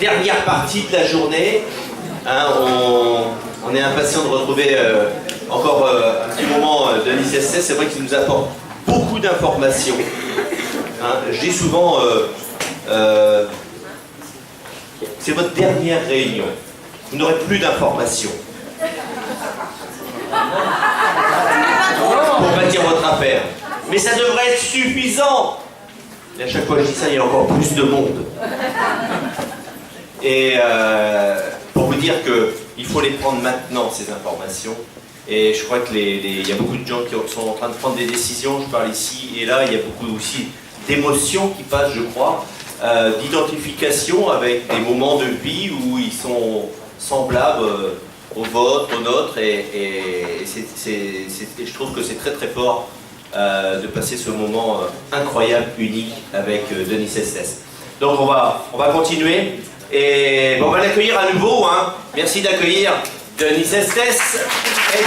dernière partie de la journée. Hein, on est impatient de retrouver encore un petit moment Dennis Estes. C'est vrai qu'il nous apporte beaucoup d'informations. Hein, je dis souvent, c'est votre dernière réunion. Vous n'aurez plus d'informations. Pour bâtir votre affaire. Mais ça devrait être suffisant. Et à chaque fois que je dis ça, il y a encore plus de monde. Et pour vous dire qu'il faut les prendre maintenant, ces informations. Et je crois qu'il y a beaucoup de gens qui sont en train de prendre des décisions. Je parle ici et là, il y a beaucoup aussi d'émotions qui passent, je crois, d'identification avec des moments de vie où ils sont semblables au vôtre, au nôtre. Et je trouve que c'est très très fort de passer ce moment incroyable, unique avec Dennis Estes. Donc on va continuer. Et bon, on va l'accueillir à nouveau. Hein. Merci d'accueillir Dennis Estes. Et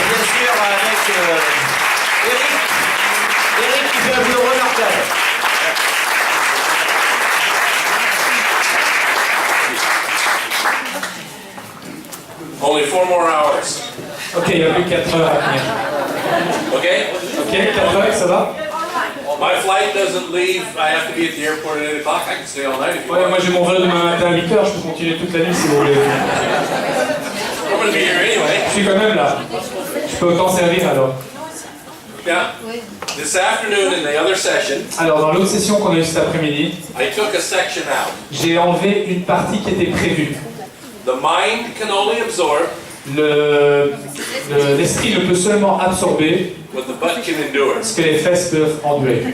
bien sûr avec Eric qui fait un boulot remarquable. Only 4 more hours. Ok, il n'y a plus 4 heures à venir. Okay? Ok, 4 heures, ça va? My flight doesn't leave. I have to be at the airport at 8 o'clock. I can stay all night if you Ouais, want. moi j'ai mon vol demain matin à 8 heures, je peux continuer toute la nuit si vous voulez. I'm going to be here anyway. Je suis quand même là. Je peux autant servir alors. Yeah. This afternoon in the other session, Alors dans l'autre session qu'on a eue cet après-midi, I took a section out. j'ai enlevé une partie qui était prévue. The mind can only absorb L'esprit ne peut seulement absorber what the butt can endure. ce que les fesses peuvent endurer.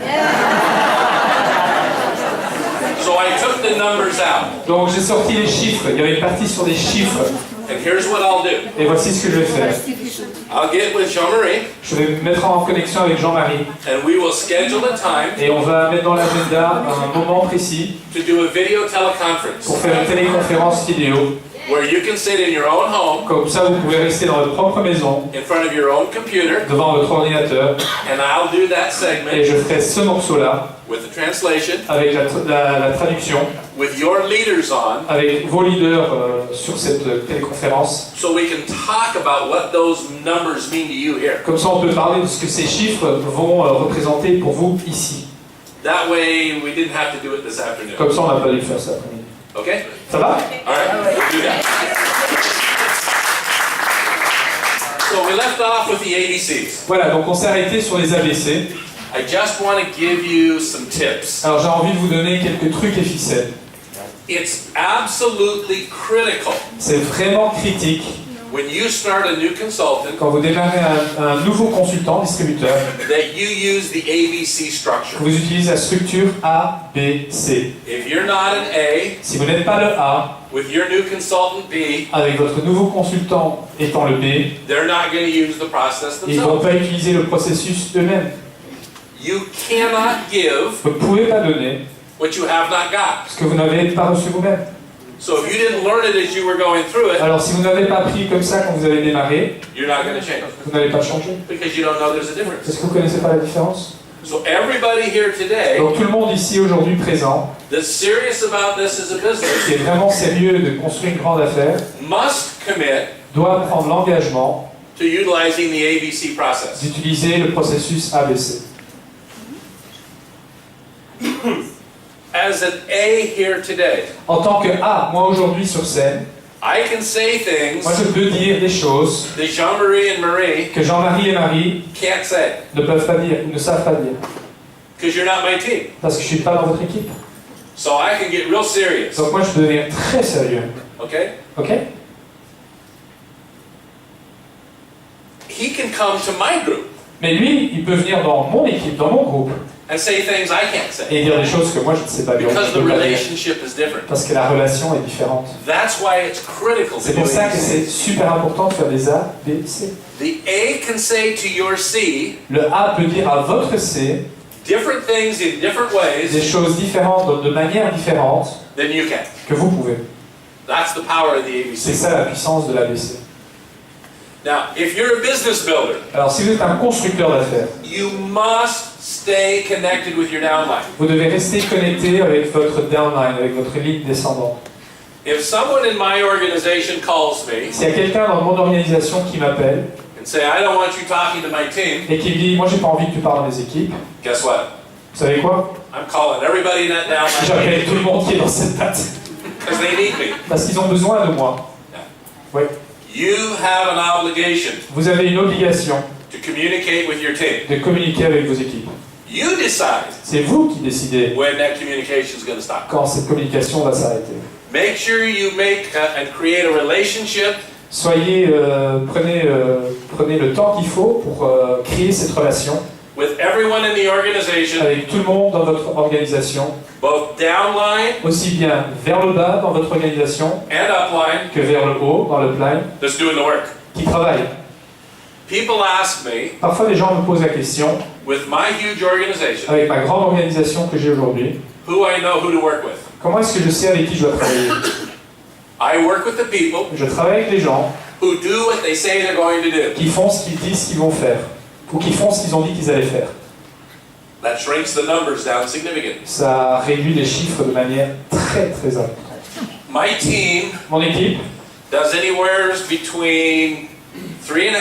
So I took the numbers out. Donc j'ai sorti les chiffres, il y avait une partie sur des chiffres. And here's what I'll do. Et voici ce que je vais faire. I'll get with Jean-Marie. Je vais me mettre en connexion avec Jean-Marie. And we will schedule a time. Et on va mettre dans l'agenda un moment précis To do a video teleconference. pour faire une téléconférence vidéo. Where you can sit in your own home. Comme ça, vous pouvez rester dans votre propre maison, In front of your own computer. devant votre ordinateur. And I'll do that segment. Et je ferai ce morceau-là With the translation. avec la traduction. With your leaders on. Avec vos leaders sur cette téléconférence. So we can talk about what those numbers mean to you here. Comme ça, on peut parler de ce que ces chiffres vont représenter pour vous ici. That way, we didn't have to do it this afternoon. Comme ça, on n'a pas dû le faire cet après-midi. Okay? Ça va? All right, we'll do that. So we left off with the ABCs. Voilà, donc on s'est arrêté sur les ABC. I just want to give you some tips. Alors j'ai envie de vous donner quelques trucs et ficelles. It's absolutely critical C'est vraiment critique when you start a new consultant quand vous démarrez un nouveau consultant, distributeur, that you use the ABC structure. que vous utilisez la structure A, B, C. If you're not an A, Si vous n'êtes pas le A, with your new consultant B, avec votre nouveau consultant étant le B, they're not going to use the process ils ne vont themselves. pas utiliser le processus eux-mêmes. You cannot give Vous ne pouvez pas donner what you have not got. ce que vous n'avez pas reçu vous-même. So if you didn't learn it as you were going through it, Alors si vous n'avez pas pris comme ça quand vous avez démarré, you're not going to change vous n'allez pas changer. because you don't know there's a difference. Est-ce que vous ne connaissez pas la différence? So everybody here today Donc tout le monde ici aujourd'hui présent, that's serious about this as a business qui est vraiment sérieux de construire une grande affaire, must commit doit prendre l'engagement to utilizing the ABC process. d'utiliser le processus ABC. As an A here today, En tant que A, moi aujourd'hui sur scène, I can say things moi je peux dire des choses that Jean-Marie and Marie que Jean-Marie et Marie can't say ne peuvent pas dire ou ne savent pas dire, because you're not my team. parce que je ne suis pas dans votre équipe. So I can get real serious. Donc moi je peux devenir très sérieux. Okay? Ok? He can come to my group Mais lui, il peut venir dans mon équipe, dans mon groupe, and say things I can't say et dire des choses que moi je ne sais pas dire. because je the peux pas dire, relationship is different. parce que la relation est différente. That's why it's critical to C'est do pour ça que c'est ABC. super important de faire des A, B, C. The A can say to your C Le A peut dire à votre C different things in different des ways choses différentes, de manière différente, than you can. que vous pouvez. That's the power of the C'est ABC. ça la puissance de l'ABC. Now, if you're a business builder, Alors si vous êtes un constructeur d'affaires, you must stay connected with your downline. Vous devez rester connecté avec votre downline, avec votre ligne descendante. If someone in my organization calls me S'il y a quelqu'un dans mon organisation qui m'appelle and say, I don't want you talking to my team, et qui me dit, moi j'ai pas envie que tu parles à mes équipes, guess what? vous savez quoi? I'm calling everybody in that downline J'appelle tout le monde qui est dans cette date. because they need me. Parce qu'ils ont besoin de moi. Oui. You have an obligation Vous avez une obligation to communicate with your team. de communiquer avec vos équipes. You decide C'est vous qui décidez when that communication is going to stop. quand cette communication va s'arrêter. Make sure you make and create a relationship Soyez, prenez le temps qu'il faut pour créer cette relation with everyone in the organization, avec tout le monde dans votre organisation, both downline aussi bien vers le bas dans votre organisation and upline, que vers le haut dans le line, that's doing the work. qui travaille. People ask me, Parfois les gens me posent la question, with my huge organization, avec ma grande organisation que j'ai aujourd'hui, who I know who to work with. comment est-ce que je sais avec qui je dois travailler? I work with the people Je travaille avec des gens who do what they say they're going to do. qui font ce qu'ils disent qu'ils vont faire, ou qui font ce qu'ils ont dit qu'ils allaient faire. That shrinks the numbers down significantly. Ça réduit les chiffres de manière très très importante. My team Mon équipe does anywhere between $3.5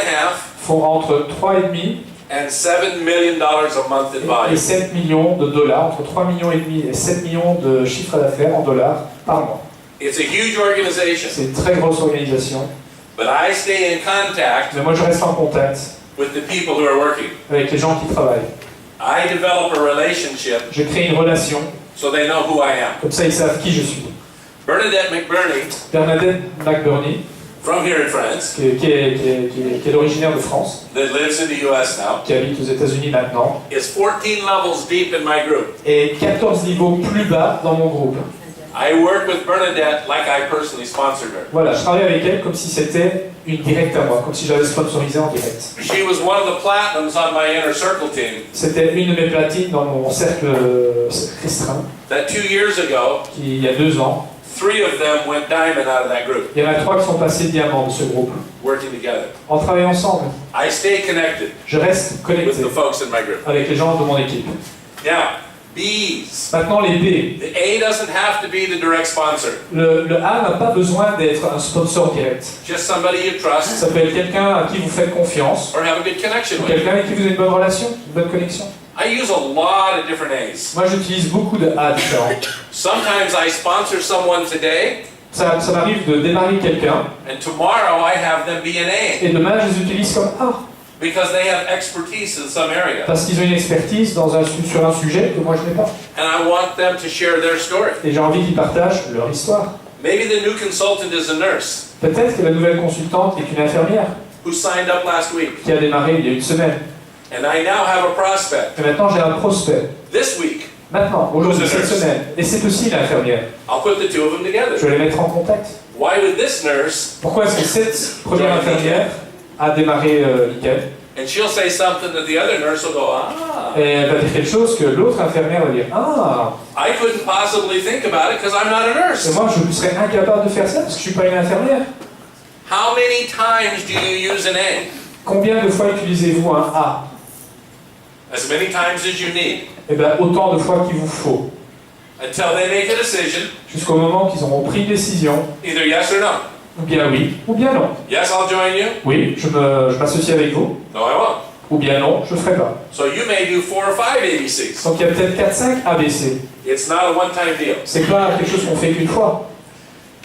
font entre 3,5 and $7 million a month in et volume. 7 millions de dollars, entre 3,5 millions et 7 millions de chiffre d'affaires en dollars par mois. It's a huge organization, C'est une très grosse organisation, but I stay in contact mais moi je reste en contact with the people who are working. avec les gens qui travaillent. I develop a relationship Je crée une relation, so they know who I am. comme ça ils savent qui je suis. Bernadette McBurney, Bernadette McBurney, from here in France, qui est originaire de France, that lives in the US now, qui habite aux États-Unis maintenant, is 14 levels deep in my group. et 14 niveaux plus bas dans mon groupe. I work with Bernadette like I personally sponsored her. Voilà, je travaille avec elle comme si c'était une directe à moi, comme si j'avais sponsorisé en direct. She was one of the platinums on my inner circle team C'était une de mes platines dans mon cercle restreint, that 2 years ago, qui, il y a 2 ans, 3 of them went diamond out of that group, il y en a 3 qui sont passés diamant de ce groupe. working together. On travaille ensemble. I stay connected Je reste with connecté the folks in my group. avec les gens de mon équipe. Now, B's. Maintenant, les B. The A doesn't have to be the direct sponsor. Le A n'a pas besoin d'être un sponsor direct. Just somebody you trust Ça peut être quelqu'un à qui vous faites confiance, or have a good connection ou with. quelqu'un avec qui vous avez une bonne relation, une bonne connexion. I use a lot of different A's. Moi, j'utilise beaucoup de A différents. Sometimes I sponsor someone today, Ça m'arrive de démarrer quelqu'un, and tomorrow I have them be an A et demain, je les utilise comme A. because they have expertise in some area. Parce qu'ils ont une expertise sur un sujet que moi je n'ai pas. And I want them to share their story. Et j'ai envie qu'ils partagent leur histoire. Maybe the new consultant is a nurse Peut-être que la nouvelle consultante est une infirmière who signed up last week. qui a démarré il y a une semaine. And I now have a prospect Et maintenant j'ai un prospect. this week. Maintenant, aujourd'hui, cette semaine. Et c'est aussi une infirmière. I'll put the two of them together. Je vais les mettre en contact. Why would this nurse, Pourquoi est-ce que cette première infirmière a démarré Nikken? and she'll say something that the other nurse will go, ah. Et elle va dire quelque chose que l'autre infirmière va dire ah. I couldn't possibly think about it because I'm not a Et nurse. moi je serais incapable de faire ça parce que je ne suis pas une infirmière. How many times do you use an A? Combien de fois utilisez-vous un A? As many times as you need. Eh bien autant de fois qu'il vous faut. Until they make a decision, Jusqu'au moment qu'ils auront pris une décision, either yes or no. ou bien oui, ou bien non. Yes, I'll join you. Oui, je m'associe avec vous, No, I won't. ou bien non, je ne ferai pas. So you may do 4 or 5 ABCs. Donc il y a peut-être 4-5 ABC. It's not a one-time deal. C'est pas quelque chose qu'on fait qu'une fois.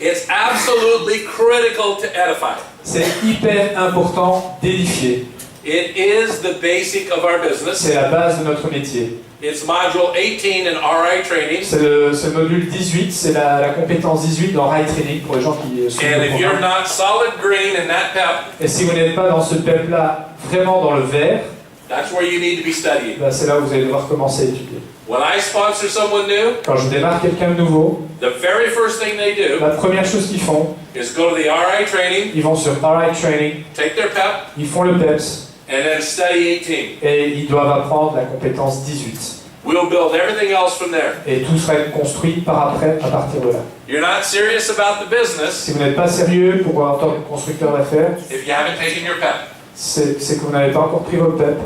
It's absolutely critical to edify. C'est hyper important d'édifier. It is the basic of our business. C'est la base de notre métier. It's module 18 in RI training. C'est le module 18, c'est la compétence 18 dans RI Training pour les gens qui sont And au if you're programme. not solid green in that pep, Et si vous n'êtes pas dans ce PEP-là, vraiment dans le vert, that's where you need to be studying. ben c'est là où vous allez devoir commencer à étudier. When I sponsor someone new, Quand je démarre quelqu'un de nouveau, the very first thing they do la première chose qu'ils font, is go to the RI training, ils vont sur RI Training, take their pep, ils font le PEPS, and then study 18. et ils doivent apprendre la compétence 18. We'll build everything else from there. Et tout sera construit par après à partir de là. You're not serious about the business Si vous n'êtes pas sérieux pour en tant que constructeur d'affaires, if you haven't taken your pep. c'est que vous n'avez pas encore pris votre PEP.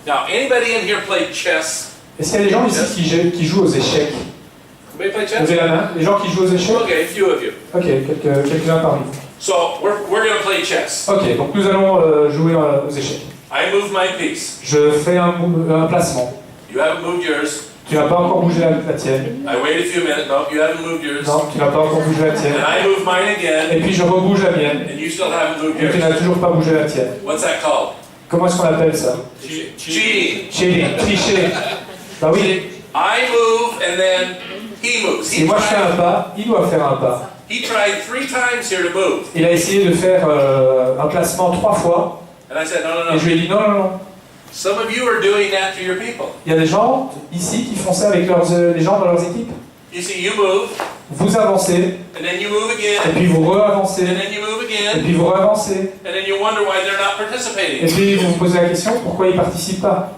Now, anybody in here play chess? Est-ce qu'il y a des gens ici qui jouent aux échecs? Anybody play chess? Levez la main. Les gens qui jouent aux échecs? Okay, a few of you. Ok, quelques-uns parmi vous. So we're going to play chess. Ok, donc nous allons jouer aux échecs. I move my piece. Je fais un placement. You haven't moved yours. Tu n'as pas encore bougé la tienne. I wait a few minutes. No, you haven't moved yours. Non, tu n'as pas encore bougé la tienne. And I move mine again. Et puis je rebouge la mienne. And you still haven't moved Et tu yours. n'as toujours pas bougé la tienne. What's that called? Comment est-ce qu'on appelle ça? Cheating. Cheating, tricher. Bah oui. I move and then he moves. Si moi je fais un pas, il doit faire un pas. He tried 3 times here to move. Il a essayé de faire un placement 3 fois. And I said, no. Et je lui ai dit non, non, non. Some of you are doing that to your people. Il y a des gens ici qui font ça avec les gens dans leurs équipes. You see, you move, Vous avancez, and then you move et again, puis vous re-avancez, and then you move et again, puis vous re-avancez. and then you wonder why they're not Et participating. puis vous vous posez la question, pourquoi ils ne participent pas?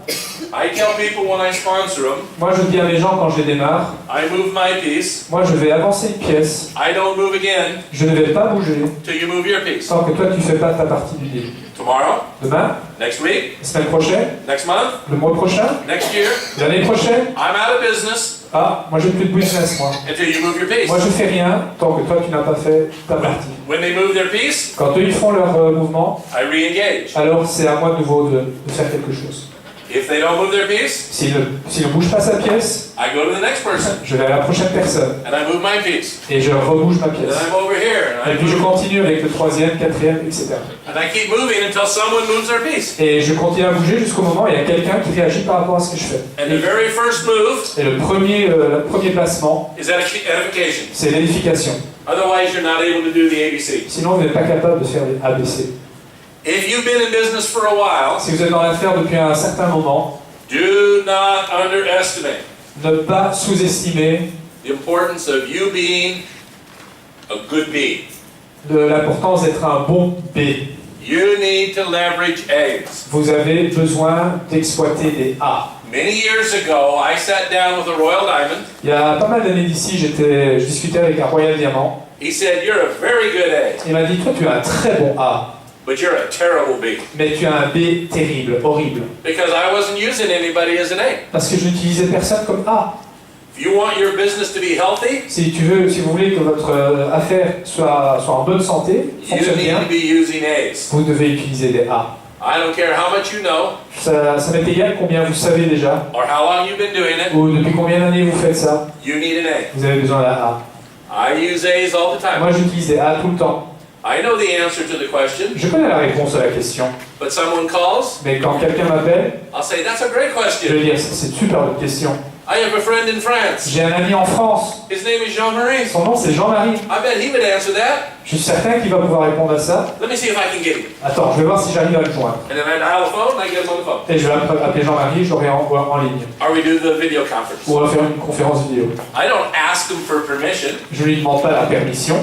I tell people when I sponsor them, Moi je dis à mes gens quand je les démarre, I move my piece, moi je vais avancer une pièce, I don't move again je ne vais pas bouger till you move your piece. tant que toi tu ne fais pas ta partie du deal. Tomorrow, Demain, next week, la semaine prochaine, next month, le mois prochain, next year, l'année prochaine, I'm out of business ah, moi j'ai plus de business moi. until you move your piece. Moi je fais rien tant que toi tu n'as pas fait ta partie. When they move their piece, Quand eux ils font leur mouvement, I re-engage. alors c'est à moi de nouveau de faire quelque chose. If they don't move their piece, S'il ne bouge pas sa pièce, I go to the next person je vais à la prochaine personne and I move my piece. et je rebouge ma And pièce. then I'm over here and Et I puis je move. continue avec le troisième, quatrième, etc. And I keep moving until someone moves their piece. Et je continue à bouger jusqu'au moment où il y a quelqu'un qui réagit par rapport à ce que je fais. And the very first move Et le premier placement, is edification. c'est l'édification. Otherwise, you're not able to do the ABC. Sinon, vous n'êtes pas capable de faire les ABC. If you've been in business for a while, Si vous êtes dans l'affaire depuis un certain moment, do not underestimate ne pas sous-estimer the importance of you being a good B. l'importance d'être un bon B. You need to leverage A's. Vous avez besoin d'exploiter des A. Many years ago, I sat down with a Royal Diamond. Il y a pas mal d'années d'ici, je discutais avec un Royal Diamant. He said, "You're a very good A, Il m'a dit, toi tu as un très bon A, but you're a terrible B." mais tu as un B terrible, horrible. Because I wasn't using anybody as an A. Parce que je n'utilisais personne comme A. If you want your business to be healthy, Si vous voulez que votre affaire soit en bonne santé, you fonctionne need bien, to be using A's. vous devez utiliser des A. I don't care how much you know Ça m'est égal combien vous savez déjà, or how long you've been doing it. ou depuis combien d'années vous faites ça. You need an Vous avez besoin d'un A. A. I use A's all the time. Moi j'utilise des A tout le temps. I know the answer to the question, Je connais la réponse à la question, but someone calls, mais quand quelqu'un m'appelle, I'll say, "That's a great je question. vais dire c'est une super bonne question. I have a friend in France. J'ai un ami en France, His name is Jean-Marie. son nom c'est Jean-Marie. I bet he would answer that. Je suis certain qu'il va pouvoir répondre à ça. Let me see if I can get him." Attends, je vais voir si j'arrive à le joindre. And then I dial the phone and I get him on the phone. Et je vais appeler Jean-Marie, je l'aurai en ligne. Or we do the video conference. Ou on va faire une conférence vidéo. I don't ask him for permission. Je lui demande pas la permission,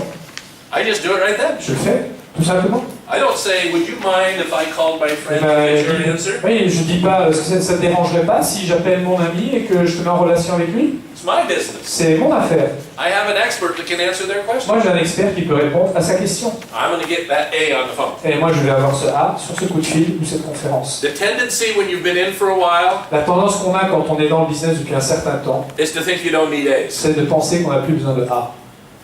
I just do it right then. je le fais, tout simplement. I don't say, "Would you mind if I called my friend to get your answer?" Oui, je dis pas, ça te dérangerait pas si j'appelle mon ami et que je te mets en relation avec lui? It's my business. C'est mon affaire. I have an expert that can answer their question. Moi j'ai un expert qui peut répondre à sa question. I'm going to get that A on the phone. Et moi je vais avoir ce A sur ce coup de fil ou cette conférence. The tendency when you've been in for a while La tendance qu'on a quand on est dans le business depuis un certain temps, is to think you don't need A's. c'est de penser qu'on n'a plus besoin de A.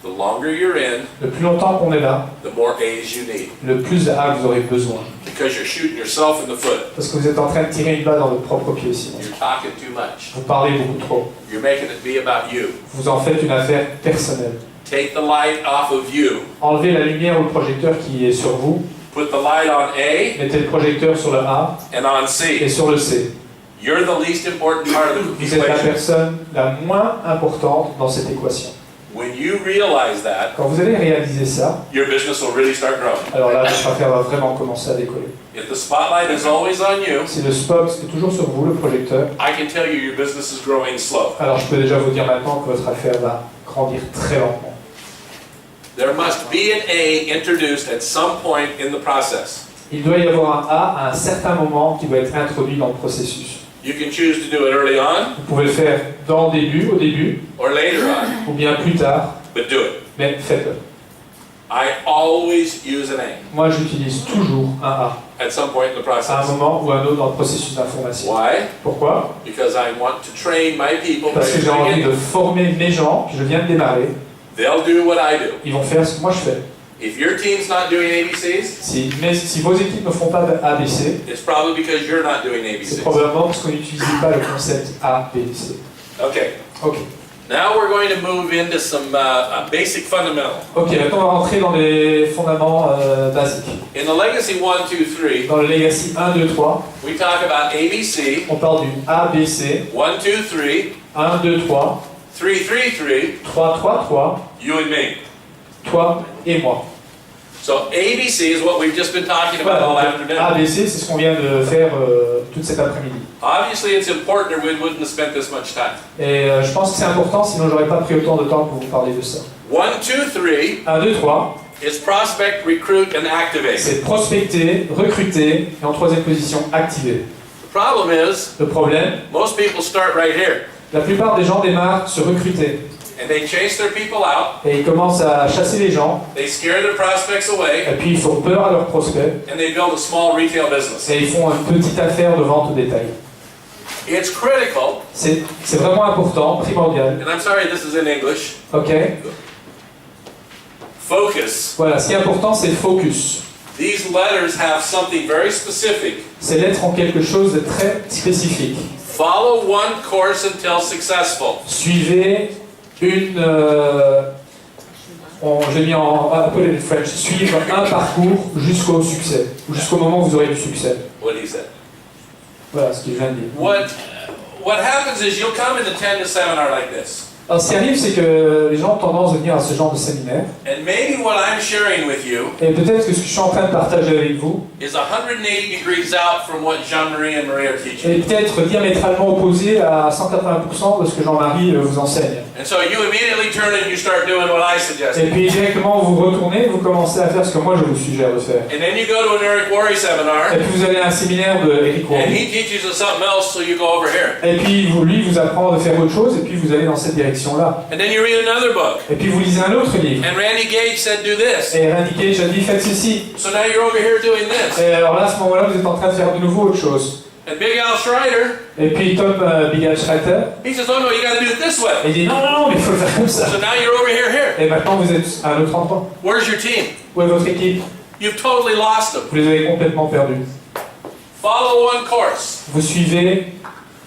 The longer you're in, Le plus longtemps qu'on est là, the more A's you need. le plus de A que vous aurez besoin. Because you're shooting yourself in the foot. Parce que vous êtes en train de tirer une balle dans votre propre pied sinon. You're talking too much. Vous parlez beaucoup trop. You're making it be about you. Vous en faites une affaire personnelle. Take the light off of you. Enlevez la lumière ou le projecteur qui est sur vous. Put the light on A Mettez le projecteur sur le A and on et C. sur le C. You're the least important part of the Vous êtes la equation. personne la moins importante dans cette équation. When you realize that, Quand vous allez réaliser ça, your business will really start growing. alors là, votre affaire va vraiment commencer à décoller. If the spotlight is always on you, Si le spot est toujours sur vous, le projecteur, I can tell you your business is growing slow. alors je peux déjà vous dire maintenant que votre affaire va grandir très lentement. There must be an A introduced at some point in the process. Il doit y avoir un A à un certain moment qui doit être introduit dans le processus. You can choose to do it early on Vous pouvez le faire au début, or later on, ou bien plus tard, but do it. mais faites-le. I always use an A. Moi, j'utilise toujours un A. at some point in the à un process. moment ou à un autre dans le processus d'information. Why? Pourquoi? Because I want to train my people. Parce que j'ai envie de former mes gens, je viens de démarrer, They'll do what I do. ils vont faire ce que moi je fais. If your team's not doing ABCs, Si vos équipes ne font pas d'ABC, it's probably because you're not doing c'est ABCs. probablement parce qu'on n'utilise pas le concept ABC. Okay. Ok. Now we're going to move into some basic fundamentals. Ok, maintenant on va rentrer dans les fondements basiques. In the Legacy 1, 2, 3, Dans le Legacy 1, 2, 3, we talk about ABC, on parle du ABC, 1, 2, 3, 1, 2, 3, 3, 3, 3, 3, 3, 3, you and me. toi et moi. So ABC is what we've just been talking about all Voilà, afternoon. ABC, c'est ce qu'on vient de faire toute cet après-midi. Obviously it's important or we wouldn't have spent this much time. Et je pense que c'est important, sinon j'aurais pas pris autant de temps pour vous parler de ça. 1, 2, 3 1, 2, 3, is prospect, recruit, and activate. c'est prospecter, recruter, et en troisième position, activer. The problem is, Le problème, most people start right here. la plupart des gens démarrent se recruter. And they chase their people out, Et ils commencent à chasser les gens, they scare their prospects away, et puis ils font peur à leurs prospects, and they build a small retail business. et ils font une petite affaire de vente au détail. It's critical, C'est vraiment important, primordial. and I'm sorry this is in English, Ok. focus. Voilà, ce qui est important, c'est le focus. These letters have something very specific. Ces lettres ont quelque chose de très spécifique. Follow one course until successful. Suivez une... j'ai mis en Apple French. Suivre un parcours jusqu'au succès. Ou jusqu'au moment où vous aurez du succès. What he said. Voilà ce que je viens de dire. What happens is you'll come and attend a seminar like this. Alors ce qui arrive, c'est que les gens ont tendance à venir à ce genre de séminaire. And maybe what I'm sharing with you Et peut-être que ce que je suis en train de partager avec vous is 180 degrees out from what Jean-Marie and Marie are teaching. est peut-être diamétralement opposé à 180% de ce que Jean-Marie vous enseigne. And so you immediately turn and you start doing what I Et suggested. puis directement vous retournez, vous commencez à faire ce que moi je vous suggère de faire. And then you go to an Eric Worre seminar, Et puis vous allez à un séminaire de Eric and Worre. he teaches us something else, so you go over here. Et puis lui vous apprend de faire autre chose, et puis vous allez dans cette direction-là. And then you read another book. Et puis vous lisez un autre livre. And Randy Gage said do this. Et Randy Gage a dit faites ceci. So now you're over here doing this. Et alors là, à ce moment-là, vous êtes en train de faire de nouveau autre chose. And Big Al Schreiter, Et puis Tom Big Al Schreiter, he says, oh no, you got to do it this way. il dit non, non, non, mais il faut le faire comme ça. So now you're over here. Et maintenant vous êtes à un autre endroit. Where's your team? Où est votre équipe? You've totally lost them. Vous les avez complètement perdus. Follow one course. Vous suivez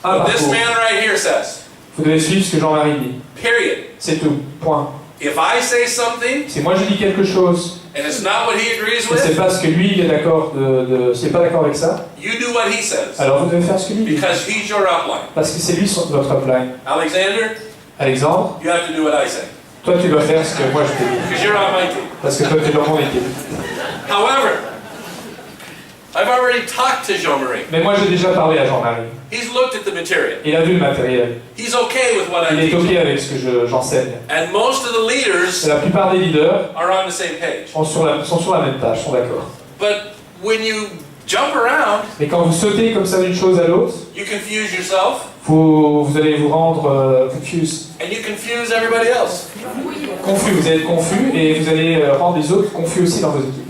un What this parcours. man right here says. Vous devez suivre ce que Jean-Marie dit. Period. C'est tout. Point. If I say something Si moi je dis quelque chose, and it's not what he agrees et c'est with, parce que lui il est d'accord s'il n'est pas d'accord avec ça, you do what he says. alors vous devez faire ce que lui dit. Because he's your upline. Parce que c'est lui votre upline. Alexander, Alexandre, you have to do what I say. toi tu dois faire ce que moi je te dis. Because you're on my team. Parce que toi tu es dans mon équipe. However, I've already talked to Jean-Marie. Mais moi j'ai déjà parlé à Jean-Marie. He's looked at the material. Il a vu le matériel. He's okay with what Il I'm est teaching. ok avec ce que j'enseigne. And most of the leaders Et la plupart des leaders are on the same page. sont sur la même tâche, sont d'accord. But when you jump around, Mais quand vous sautez comme ça d'une chose à l'autre, you confuse yourself vous allez vous rendre confus. and you confuse everybody else. Confus, vous allez être confus et vous allez rendre les autres confus aussi dans vos équipes.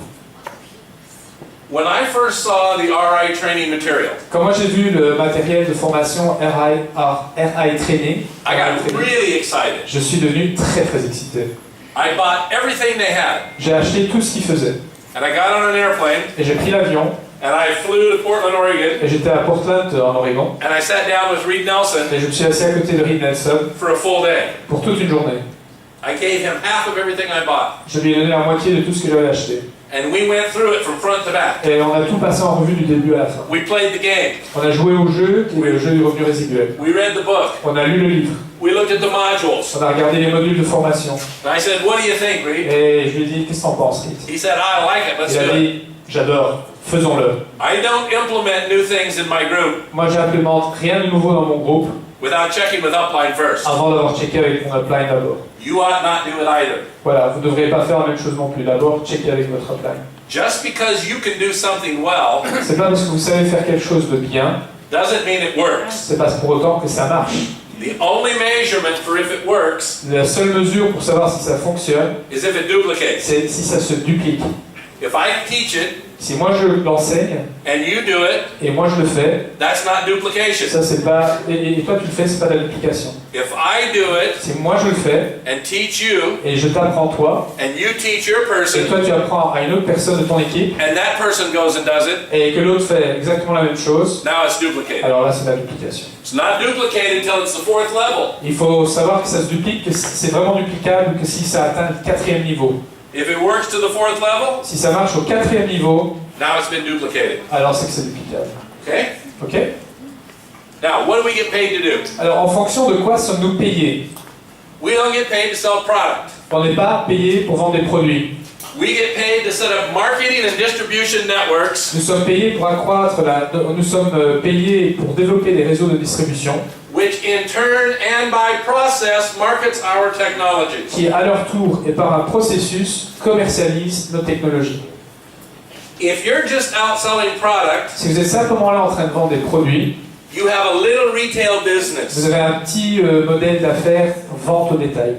When I first saw the RI training material, Quand moi j'ai vu le matériel de formation RI Training, I got really excited. je suis devenu très très excité. I bought everything they had. J'ai acheté tout ce qu'ils faisaient. And I got on an airplane Et j'ai pris l'avion and I flew to Portland, Oregon. et j'étais à Portland en Oregon. And I sat down with Reed Nelson Et je me suis assis à côté de Reed Nelson for a full day. pour toute une journée. I gave him half of everything I bought. Je lui ai donné la moitié de tout ce que j'avais acheté. And we went through it from front to back. Et on a tout passé en revue du début à la fin. We played the game. On a joué au jeu, qui est le jeu du revenu résiduel. We read the book. On a lu le livre. We looked at the modules. On a regardé les modules de formation. And I said, what do you think, Reed? Et je lui ai dit, qu'est-ce que t'en penses, Reed? He said, I like it. Let's Il a do it. dit, j'adore, faisons-le. I don't implement new things in my group Moi, j'implémente rien de nouveau dans mon groupe without checking with upline first. avant d'avoir checké avec mon upline d'abord. You ought not do it either. Voilà, vous ne devriez pas faire la même chose non plus. D'abord, checker avec votre upline. Just because you can do something well C'est pas parce que vous savez faire quelque chose de bien, doesn't mean it works. c'est pas pour autant que ça marche. The only measurement for if it works La seule mesure pour savoir si ça fonctionne, is if it duplicates. c'est si ça se duplique. If I teach it Si moi je l'enseigne and you do it, et moi je le fais, that's not duplication. ça c'est pas et toi tu le fais, c'est pas de la duplication. If I do it Si moi je le fais and teach you, et je t'apprends toi and you teach your et person, toi tu apprends à une autre personne de ton équipe and that person goes and does it, et que l'autre fait exactement la même chose, now it's duplicated. alors là c'est de la duplication. It's not duplicated until it's the fourth level. Il faut savoir que ça se duplique, que c'est vraiment duplicable que si ça atteint le 4e niveau. If it works to the fourth level, Si ça marche au 4e niveau, now it's been duplicated. alors c'est que c'est duplicable. Okay? Ok? Now, what do we get paid to do? Alors en fonction de quoi sommes-nous payés? We don't get paid to sell product. On n'est pas payé pour vendre des produits. We get paid to set up marketing and distribution networks, Nous sommes payés pour accroître nous sommes payés pour développer des réseaux de distribution which in turn and by process markets our technologies. qui, à leur tour et par un processus, commercialisent nos technologies. If you're just out selling product, Si vous êtes simplement là en train de vendre des produits, you have a little retail vous business. avez un petit modèle d'affaires vente au détail.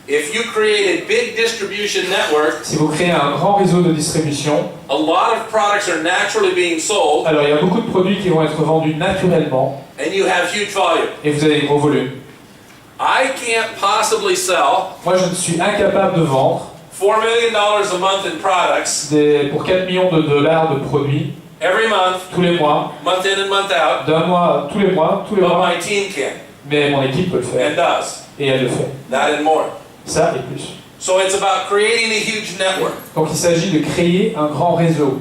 If you create a big distribution network, Si vous créez un grand réseau de distribution, a lot of products are naturally being sold, alors il y a beaucoup de produits qui vont être vendus naturellement and you have huge volume. et vous avez des gros volumes. I can't possibly sell Moi, je suis incapable de vendre $4 million a month in products pour 4 millions de dollars de produits every month, tous les mois, month in and month out, d'un mois, tous les mois, but my team can mais mon équipe peut le faire and does. et elle le fait. That and more. Ça et plus. So it's about creating a huge network Donc il s'agit de créer un grand réseau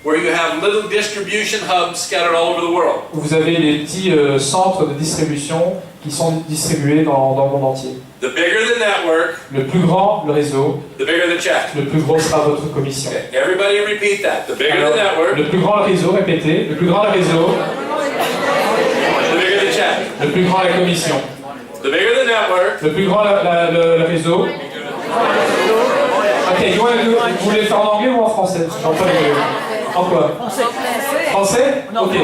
where you have little distribution hubs scattered all over the world. où vous avez des petits centres de distribution qui sont distribués dans le monde entier. The bigger the network, Le plus grand le réseau, the bigger the check. le plus gros sera votre commission. Okay, everybody repeat that. The bigger Alors, the network, le plus grand le réseau, répétez, le plus grand le réseau, the bigger the check. le plus grand la commission. The bigger the network, Le plus grand le réseau. Ok, vous voulez le faire en anglais ou en français? J'entends les deux. En quoi? Français? Ok.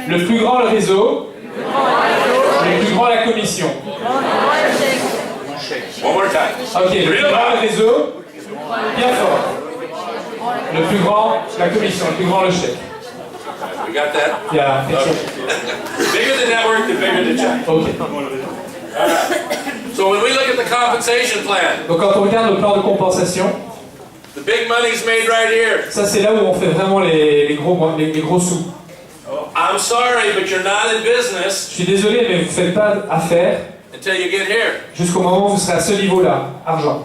Le plus grand le réseau. Le plus grand la commission. one more time. Ok, le plus grand le réseau. Bien fort. Le plus grand la commission, le plus grand le chèque. We got that? Il y a quelque chose. The bigger the network, the bigger the check. Ok. So when we look at the compensation plan, Donc quand on regarde le plan de compensation, the big money's made right here. ça c'est là où on fait vraiment les gros sous. I'm sorry, but you're not in business Je suis désolé, mais vous ne faites pas affaire until you get here. jusqu'au moment où vous serez à ce niveau-là, argent.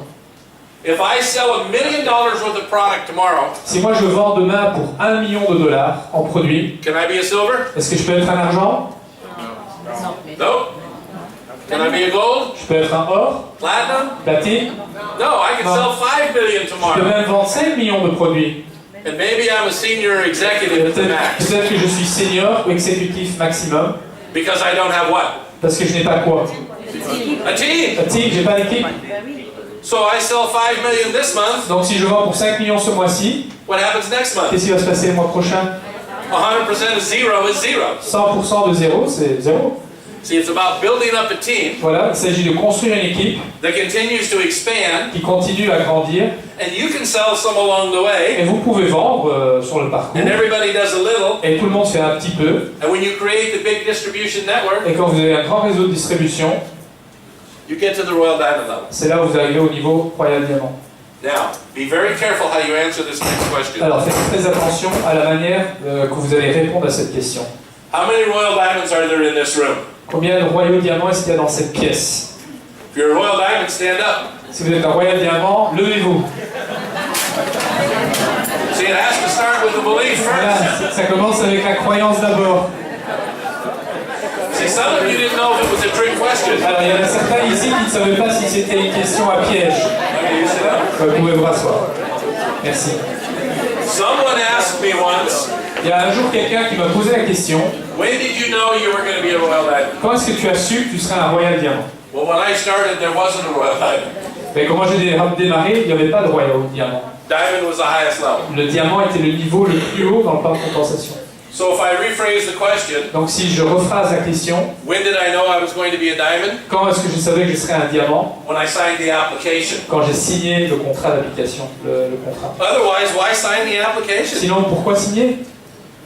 If I sell $1 million worth of product tomorrow, Si moi je vends demain pour 1 million de dollars en produits, can I be a silver? est-ce que je peux être un argent? No. Can I be a gold? Je peux être un or? Platinum? Platine? No, I can No. sell 5 million Je peux tomorrow. même vendre 5 millions de produits. And maybe I'm a senior executive at the max Peut-être que je suis senior ou exécutif maximum, because I don't have what? parce que je n'ai pas quoi? A team. Un team, j'ai pas d'équipe. So I sell 5 million this month. Donc si je vends pour 5 millions ce mois-ci, What happens next month? qu'est-ce qui va se passer le mois prochain? 100% of zero is zero. 100% de zéro, c'est zéro. See, it's about building up a team Voilà, il s'agit de construire une équipe that continues to expand, qui continue à grandir, and you can sell some along the way, et vous pouvez vendre sur le parcours, and everybody does a little. et tout le monde fait un petit peu, And when you create the big distribution network, et quand vous avez un grand réseau de distribution, you get to the Royal Diamond level. c'est là où vous arrivez au niveau Royal Diamant. Now, be very careful how you answer this next question. Alors faites très attention à la manière que vous allez répondre à cette question. How many Royal Diamonds are there in this room? Combien de Royal Diamants est-ce qu'il y a dans cette pièce? If you're a Royal Diamond, stand up. Si vous êtes un Royal Diamant, levez-vous. See, it has to start with the belief Voilà, first. ça commence avec la croyance d'abord. See, some of you didn't know if it was a trick question. Alors il y en a certains ici qui ne savaient pas si c'était une question à piège. Okay, you sit down. Vous pouvez vous rasseoir. Merci. Someone asked me once, Il y a un jour quelqu'un qui m'a posé la question, when did you know you were going to be a Royal Diamond? quand est-ce que tu as su que tu serais un Royal Diamant? Well, when I started, there wasn't a Royal Diamond. Mais quand j'ai démarré, il n'y avait pas de Royal Diamant. Diamond was the highest level. Le diamant était le niveau le plus haut dans le plan de compensation. So if I rephrase the question, Donc si je rephrase la question, when did I know I was going to be a diamond? quand est-ce que je savais que je serais un diamant? When I signed the application. Quand j'ai signé le contrat d'application, le contrat. Otherwise, why sign the application? Sinon, pourquoi signer?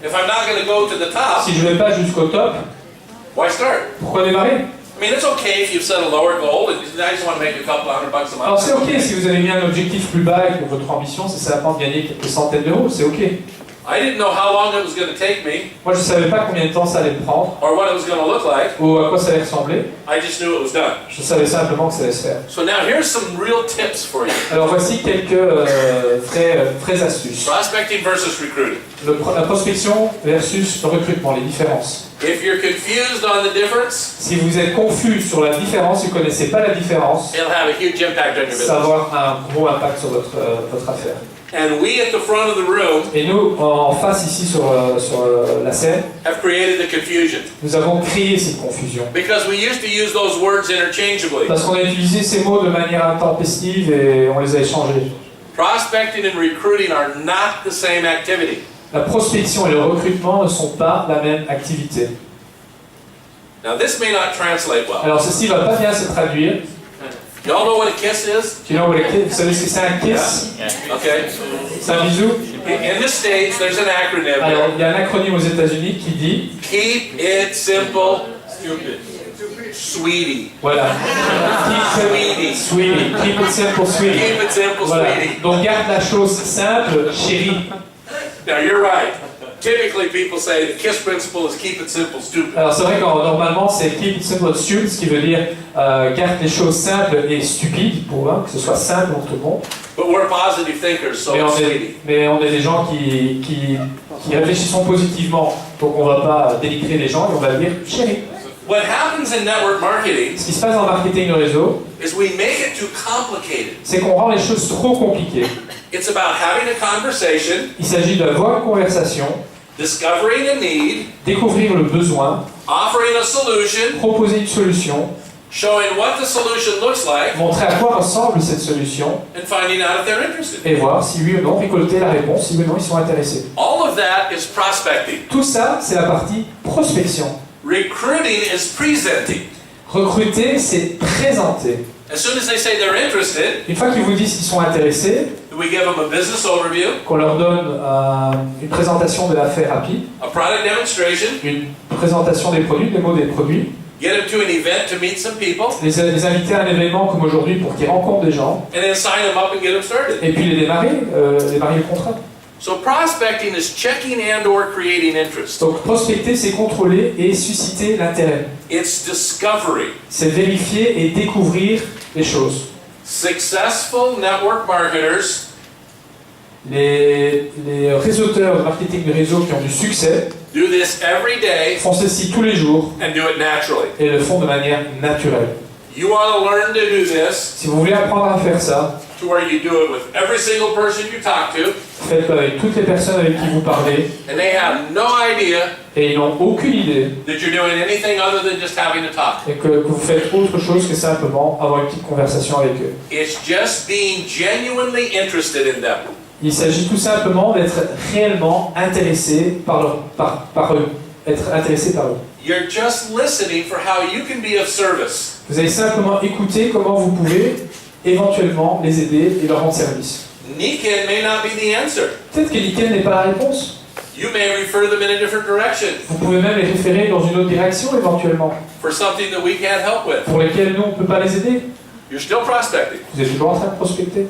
If I'm not going to go to the top, Si je ne vais pas jusqu'au top, why start? pourquoi démarrer? I mean, it's okay if you've set a lower goal and I just want to make a couple $100 a month. Alors c'est ok si vous avez mis un objectif plus bas et que votre ambition c'est simplement de gagner quelques centaines d'euros, c'est ok. I didn't know how long it was going to take me Moi je savais pas combien de temps ça allait me prendre or what it was going to look like. ou à quoi ça allait ressembler. I just knew it was done. Je savais simplement que ça allait se faire. So now here's some real tips for you. Alors voici quelques vraies astuces. Prospecting versus recruiting. La prospection versus le recrutement, les différences. If you're confused on the difference, Si vous êtes confus sur la différence, si vous ne connaissez pas la différence, it'll have a huge impact on your ça va business. avoir un gros impact sur votre affaire. And we at the front of the room Et nous, en face ici sur la scène, have created the confusion nous avons créé cette confusion. because we used to use those words interchangeably. Parce qu'on a utilisé ces mots de manière intempestive et on les a échangés. Prospecting and recruiting are not the same activity. La prospection et le recrutement ne sont pas la même activité. Now this may not translate well. Alors ceci ne va pas bien se traduire. Y'all know what a kiss is? Tu know, vous savez ce que c'est un kiss? Okay. C'est un bisou? In the States, there's an acronym Alors here. il y a un acronyme aux États-Unis qui dit, Keep it simple, sweetie. voilà, Sweetie. sweetie, keep it simple, sweetie. Keep it simple, Voilà. sweetie. Donc garde la chose simple, chérie. Now you're right. Typically, people say the KISS principle is keep it simple, stupid. Alors c'est vrai que normalement c'est keep it simple, stupid, ce qui veut dire garde les choses simples et stupides pour que ce soit simple pour tout le monde. But we're positive thinkers, so Mais sweetie. on est des gens qui réfléchissons positivement, donc on va pas dénigrer les gens et on va dire chérie. What happens in network marketing Ce qui se passe en marketing de réseau, is we make it too complicated. c'est qu'on rend les choses trop compliquées. It's about having a conversation, Il s'agit d'avoir une conversation, discovering a need, découvrir le besoin, offering a solution, proposer une solution, showing what the solution looks like, montrer à quoi ressemble cette solution and finding out if they're interested. et voir si oui ou non, récolter la réponse, si oui ou non ils sont intéressés. All of that is prospecting. Tout ça, c'est la partie prospection. Recruiting is presenting. Recruter, c'est présenter. As soon as they say they're interested, Une fois qu'ils vous disent qu'ils sont intéressés, we give them a business overview, qu'on leur donne une présentation de l'affaire rapide, a product demonstration, une présentation des produits, des mots des produits, get them to an event to meet some people, les inviter à un événement comme aujourd'hui pour qu'ils rencontrent des gens, and then sign them up and get them started. et puis les démarrer le contrat. So prospecting is checking and or creating interest. Donc prospecter, c'est contrôler et susciter l'intérêt. It's discovery. C'est vérifier et découvrir les choses. Successful network marketers Les réseauteurs de marketing de réseau qui ont du succès do this every day font ceci tous les jours and do it naturally. et le font de manière naturelle. You want to learn to do this Si vous voulez apprendre à faire ça, to where you do it with every single person you talk to, faites-le avec toutes les personnes avec qui vous parlez and they have no idea et ils n'ont aucune idée that you're doing anything other than just having a talk. et que vous faites autre chose que simplement avoir une petite conversation avec eux. It's just being genuinely interested in them. Il s'agit tout simplement d'être réellement intéressé par eux, être intéressé par eux. You're just listening for how you can be of service. Vous allez simplement écouter comment vous pouvez éventuellement les aider et leur rendre service. Nikken may not be the answer. Peut-être que Nikken n'est pas la réponse. You may refer them in a different direction Vous pouvez même les référer dans une autre direction éventuellement, for something that we can't help with. pour lesquelles nous on ne peut pas les aider. You're still prospecting. Vous êtes toujours en train de prospecter.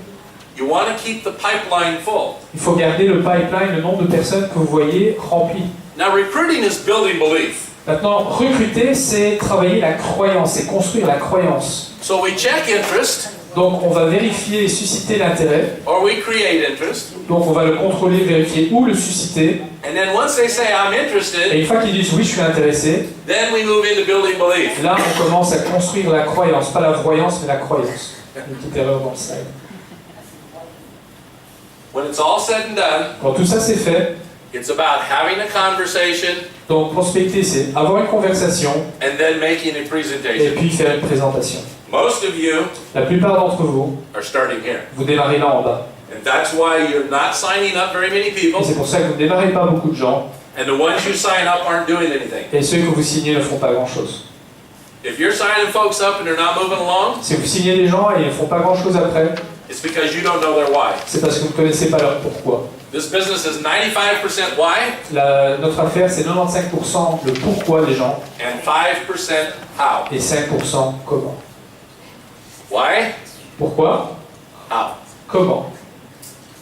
You want to keep the pipeline full. Il faut garder le pipeline, le nombre de personnes que vous voyez rempli. Now recruiting is building belief. Maintenant, recruter, c'est travailler la croyance, c'est construire la croyance. So we check interest, Donc on va vérifier et susciter l'intérêt. or we create interest, Donc on va le contrôler, vérifier ou le susciter. and then once they say I'm Et interested, une fois qu'ils disent oui, je suis intéressé, then we move into building belief. là on commence à construire la croyance, pas la voyance, mais la croyance. Une petite erreur dans le slide. When it's all said and done, Quand tout ça c'est fait, it's about having a conversation donc prospecter, c'est avoir une conversation and then making a et presentation. puis faire une présentation. Most of you La plupart d'entre vous, are starting here. vous démarrez là en bas. And that's why you're not signing up very many people, Et c'est pour ça que vous ne démarrez pas beaucoup de gens. And the ones you sign up aren't doing anything. Et ceux que vous signez ne font pas grand-chose. If you're signing folks up and they're not moving along, Si vous signez des gens et ils ne font pas grand-chose après, it's because you don't know their why. c'est parce que vous ne connaissez pas leur pourquoi. This business is 95% why Notre affaire, c'est 95% le pourquoi des gens and 5% how. et 5% comment. Why? Pourquoi? How. Comment?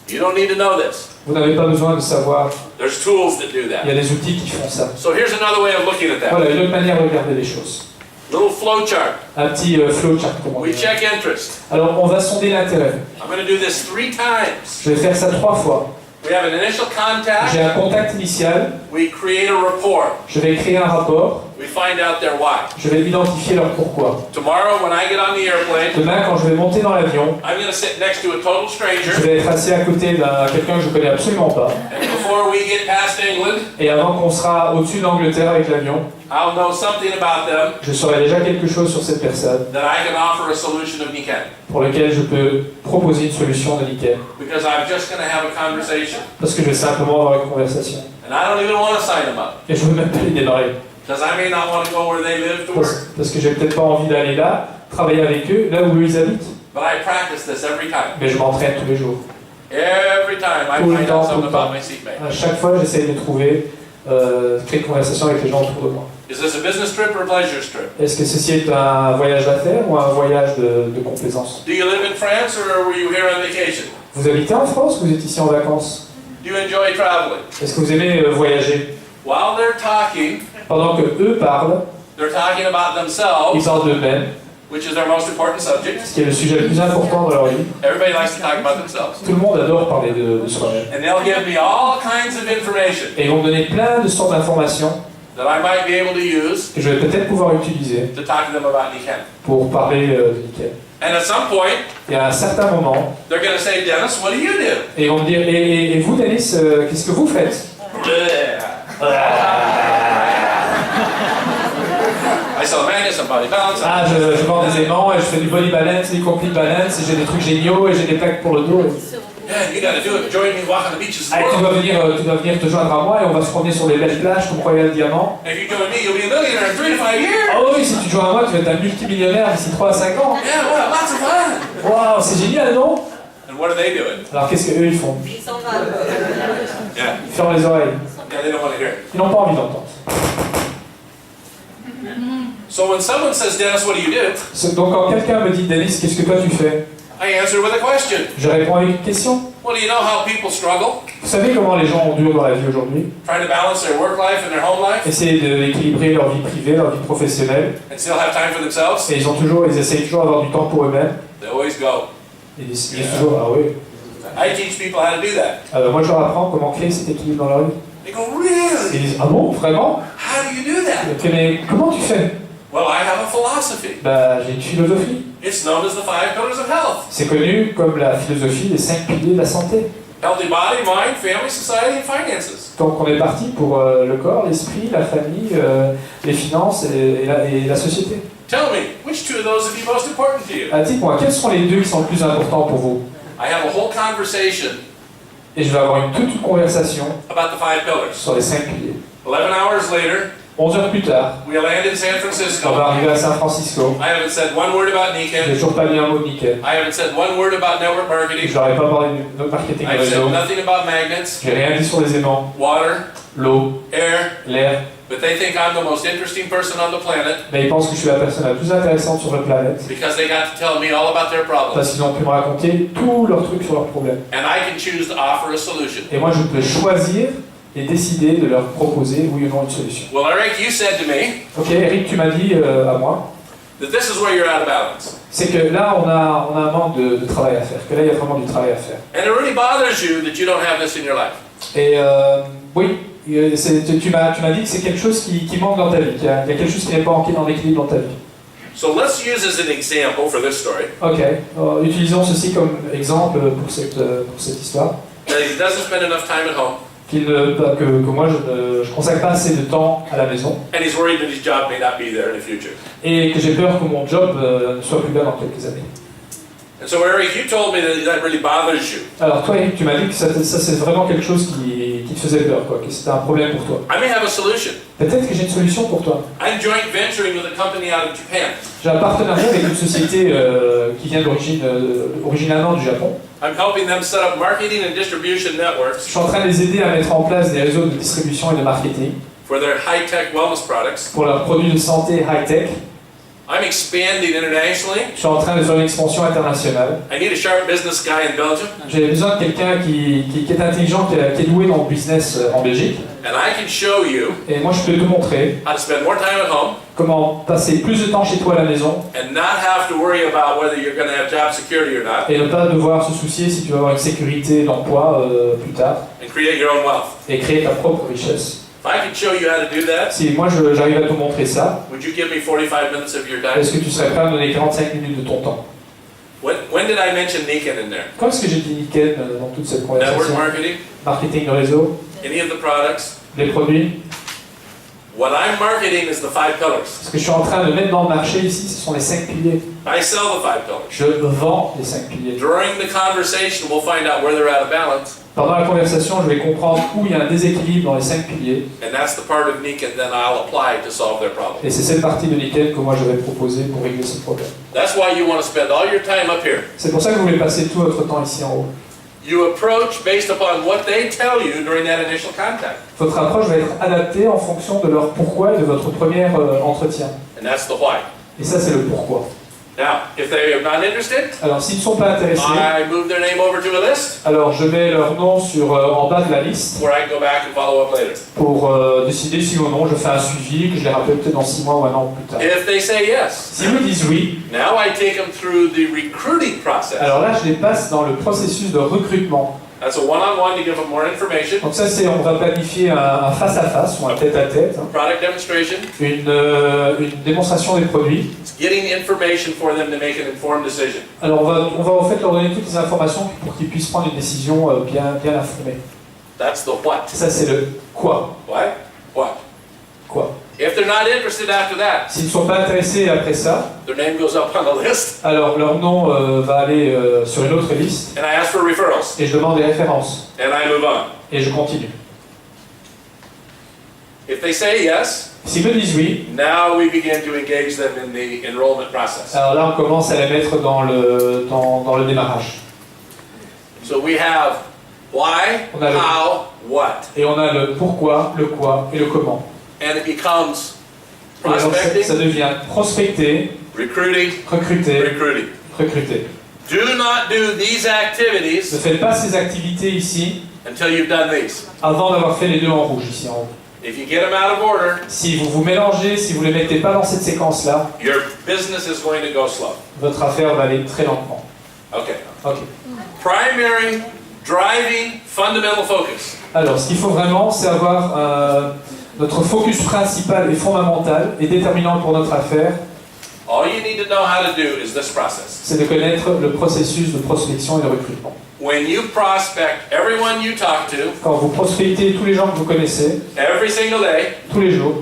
You don't need to know this. Vous n'avez pas besoin de savoir. There's tools that do Il y a that. des outils qui font ça. So here's another way of looking at that. Voilà, une autre manière de regarder les choses. Little flow chart. Un petit flowchart pour moi. We check interest. Alors, on va sonder l'intérêt. I'm going to do this 3 times. Je vais faire ça 3 fois. We have an initial contact. J'ai un contact initial. We create a rapport. Je vais créer un rapport. We find out their why. Je vais identifier leur pourquoi. Tomorrow, when I get on the airplane, Demain, quand je vais monter dans l'avion, I'm going to sit next to a total je stranger. vais être assis à côté d'un quelqu'un que je connais absolument pas. And before we get past England, Et avant qu'on sera au-dessus d'Angleterre avec l'avion, I'll know something about them je saurai déjà quelque chose sur cette personne that I can offer a solution of Nikken. pour lequel je peux proposer une solution de Nikken. Because I'm just going to have a conversation. Parce que je vais simplement avoir une conversation. And I don't even want to sign them up. Et je ne veux même pas les démarrer. Because I may not want to go where they live to work. Parce que j'ai peut-être pas envie d'aller là, travailler avec eux, là où eux ils habitent. But I practice this every time. Mais je m'entraîne tous les jours. Every time I Tout le find temps, out tout something le temps. about my seatmate. À chaque fois, j'essaie de trouver, créer une conversation avec les gens autour de moi. Is this a business trip or a pleasure trip? Est-ce que ceci est un voyage d'affaires ou un voyage de complaisance? Do you live in France or were you here on vacation? Vous habitez en France ou vous êtes ici en vacances? Do you enjoy traveling? Est-ce que vous aimez voyager? While they're talking, Pendant que eux parlent, they're talking about ils themselves, parlent d'eux-mêmes, which is their most important subject. ce qui est le sujet le plus important dans leur vie. Everybody likes to talk about themselves. Tout le monde adore parler de soi-même. And they'll give me all kinds of information Et ils vont me donner plein de sortes d'informations that I might be able to use que je vais peut-être pouvoir utiliser to talk to them about Nikken. pour parler de Nikken. And at some point, Et à un certain moment, they're going to say, Dennis, what do you do? et ils vont me dire, et vous Dennis, qu'est-ce que vous faites? I sell magnets and body balance. Ah, je vends des aimants et je fais du body balance, du complete balance, et j'ai des trucs géniaux et j'ai des plaques pour le dos. Yeah, you got to do it. Join me, walk on the beaches. Ah, tu dois venir te joindre à moi et on va se promener sur des belles plages comme Royal Diamant. If you join me, you'll be a millionaire in 3 to 5 years. Ah oui, si tu te joins à moi, tu vas être un multimillionnaire d'ici 3 à 5 ans. Yeah, well, lots of fun. Waouh, c'est génial, non? And what are they doing? Alors qu'est-ce qu'eux ils font? Ils s'en vont. Yeah, Ils ferment les oreilles. yeah, they don't want to hear it. Ils n'ont pas envie d'entendre. So when someone says, Dennis, what do you do? Donc quand quelqu'un me dit, Dennis, qu'est-ce que toi tu fais? I answer with a question. Je réponds avec une question. Well, do you know how people struggle? Vous savez comment les gens endurent dans la vie aujourd'hui? Trying to balance their work life and their home life Essayer d'équilibrer leur vie privée, leur vie professionnelle. and still have time for themselves? Et ils essayent toujours d'avoir du temps pour eux-mêmes. They always go. Et ils disent toujours, ah oui. I teach people how to do that. Alors moi je leur apprends comment créer cet équilibre dans leur vie. They go, Et really? ils disent, ah bon, vraiment? How do you do that? Mais comment tu fais? Well, I have a philosophy. Bah, j'ai une philosophie. It's known as the 5 pillars of health. C'est connu comme la philosophie des 5 piliers de la santé. Healthy body, mind, family, society, and finances. Donc on est parti pour le corps, l'esprit, la famille, les finances et la société. Tell me, which 2 of those would be most important to you? Ah, dites-moi, quels sont les 2 qui sont le plus importants pour vous? I have a whole conversation Et je vais avoir toute une conversation about the 5 pillars. sur les 5 piliers. 11 hours later, 11 heures plus tard, we land in San on Francisco. va arriver à San Francisco. I haven't said one word about J'ai Nikken. toujours pas dit un mot de Nikken. I haven't said one word about network marketing. Je leur ai pas parlé de marketing I've réseau. said nothing about magnets, J'ai rien dit sur les aimants, water, l'eau, air, l'air. but they think I'm the most interesting person on the planet Mais ils pensent que je suis la personne la plus intéressante sur la planète. because they got to tell me all about their problems. Parce qu'ils ont pu me raconter tous leurs trucs sur leurs problèmes. And I can choose to offer a solution. Et moi, je peux choisir et décider de leur proposer, oui ou non, une solution. Well, Eric, you said to me Ok, Eric, tu m'as dit à moi, that this is where you're out of balance. c'est que là, on a un manque de travail à faire, que là, il y a vraiment du travail à faire. And it really bothers you that you don't have this in your life. Et oui, tu m'as dit que c'est quelque chose qui manque dans ta vie, qu'il y a quelque chose qui n'est pas en équilibre dans ta vie. So let's use as an example for this story Ok, utilisons ceci comme exemple pour cette histoire. that he doesn't spend enough time at home Que moi, je consacre pas assez de temps à la maison. and he's worried that his job may not be there in the future. Et que j'ai peur que mon job ne soit plus là dans quelques années. And so Eric, you told me that really bothers you. Alors toi, Eric, tu m'as dit que ça c'est vraiment quelque chose qui te faisait peur, quoi, que c'était un problème pour toi. I may have a solution. Peut-être que j'ai une solution pour toi. I'm joint venturing with a company out of Japan. J'ai un partenariat avec une société qui vient originalement du Japon. I'm helping them set up marketing and distribution Je networks suis en train de les aider à mettre en place des réseaux de distribution et de marketing for their high-tech wellness products. pour leurs produits de santé high-tech. I'm expanding internationally. Je suis en train de faire une expansion internationale. I need a sharp business guy in Belgium. J'ai besoin de quelqu'un qui est intelligent, qui est doué dans le business en Belgique. And I can show you Et moi, je peux te montrer how to spend more time at home comment passer plus de temps chez toi à la maison and not have to worry about whether you're going to have job security or not, et ne pas devoir se soucier si tu vas avoir une sécurité d'emploi plus tard and create your own wealth. et créer ta propre richesse. If I could show you how to do that, Si moi j'arrive à te montrer ça, would you give me 45 minutes of your time? est-ce que tu serais prêt à me donner 45 minutes de ton temps? When did I mention Nikken in there? Quand est-ce que j'ai dit Nikken dans toute cette Network conversation? marketing? Marketing de réseau, Any of the products? les produits. What I'm marketing is the 5 pillars. Ce que je suis en train de mettre dans le marché ici, ce sont les 5 piliers. I sell the 5 pillars. Je vends les 5 piliers. During the conversation, we'll find out where they're out of balance, Pendant la conversation, je vais comprendre où il y a un déséquilibre dans les 5 piliers. and that's the part of Nikken that I'll apply to solve their problem. Et c'est cette partie de Nikken que moi je vais proposer pour régler ce problème. That's why you want to spend all your time up here. C'est pour ça que vous voulez passer tout votre temps ici en haut. You approach based upon what they tell you during that initial contact, Votre approche va être adaptée en fonction de leur pourquoi et de votre premier entretien. and that's the why. Et ça, c'est le pourquoi. Now, if they are not interested, Alors, s'ils ne sont pas intéressés, I move their name over to a list alors je mets leur nom en bas de la liste where I can go back and follow up later. pour décider si ou non je fais un suivi, que je les rappelle peut-être dans 6 mois ou un an plus tard. If they say yes, S'ils me disent oui, now I take them through the recruiting process. alors là, je les passe dans le processus de recrutement. That's a one-on-one to give them more information, Donc ça, on va planifier un face-à-face ou un tête-à-tête, product demonstration, une démonstration des produits. getting information for them to make an informed decision. Alors on va en fait leur donner toutes les informations pour qu'ils puissent prendre une décision bien informée. That's the what. Ça, c'est le quoi. What? What? Quoi. If they're not interested after that, S'ils ne sont pas intéressés après ça, their name goes up on the list, alors leur nom va aller sur une autre liste and I ask for referrals, et je demande des références and I move on. et je continue. If they say yes, S'ils me disent oui, now we begin to engage them in the enrollment process. alors là on commence à les mettre dans le démarrage. So we have why, On a le- how, what, Et on a le pourquoi, le quoi et le comment. and it becomes Et alors ça prospecting, devient prospecter, recruiting, recruter, recruiting. recruter. Do not do these Ne activities faites pas ces activités ici until you've done these. avant d'avoir fait les deux en rouge ici en haut. If you get them out of order, Si vous vous mélangez, si vous ne les mettez pas dans cette séquence-là, your business is going to go slow. votre affaire va aller très lentement. Okay. Ok. Primary, driving, fundamental focus. Alors, ce qu'il faut vraiment, c'est avoir notre focus principal et fondamental et déterminant pour notre affaire, All you need to know how to do is this process. c'est de connaître le processus de prospection et de recrutement. When you prospect everyone you talk to, Quand vous prospectez tous les gens que vous connaissez, every single day, tous les jours,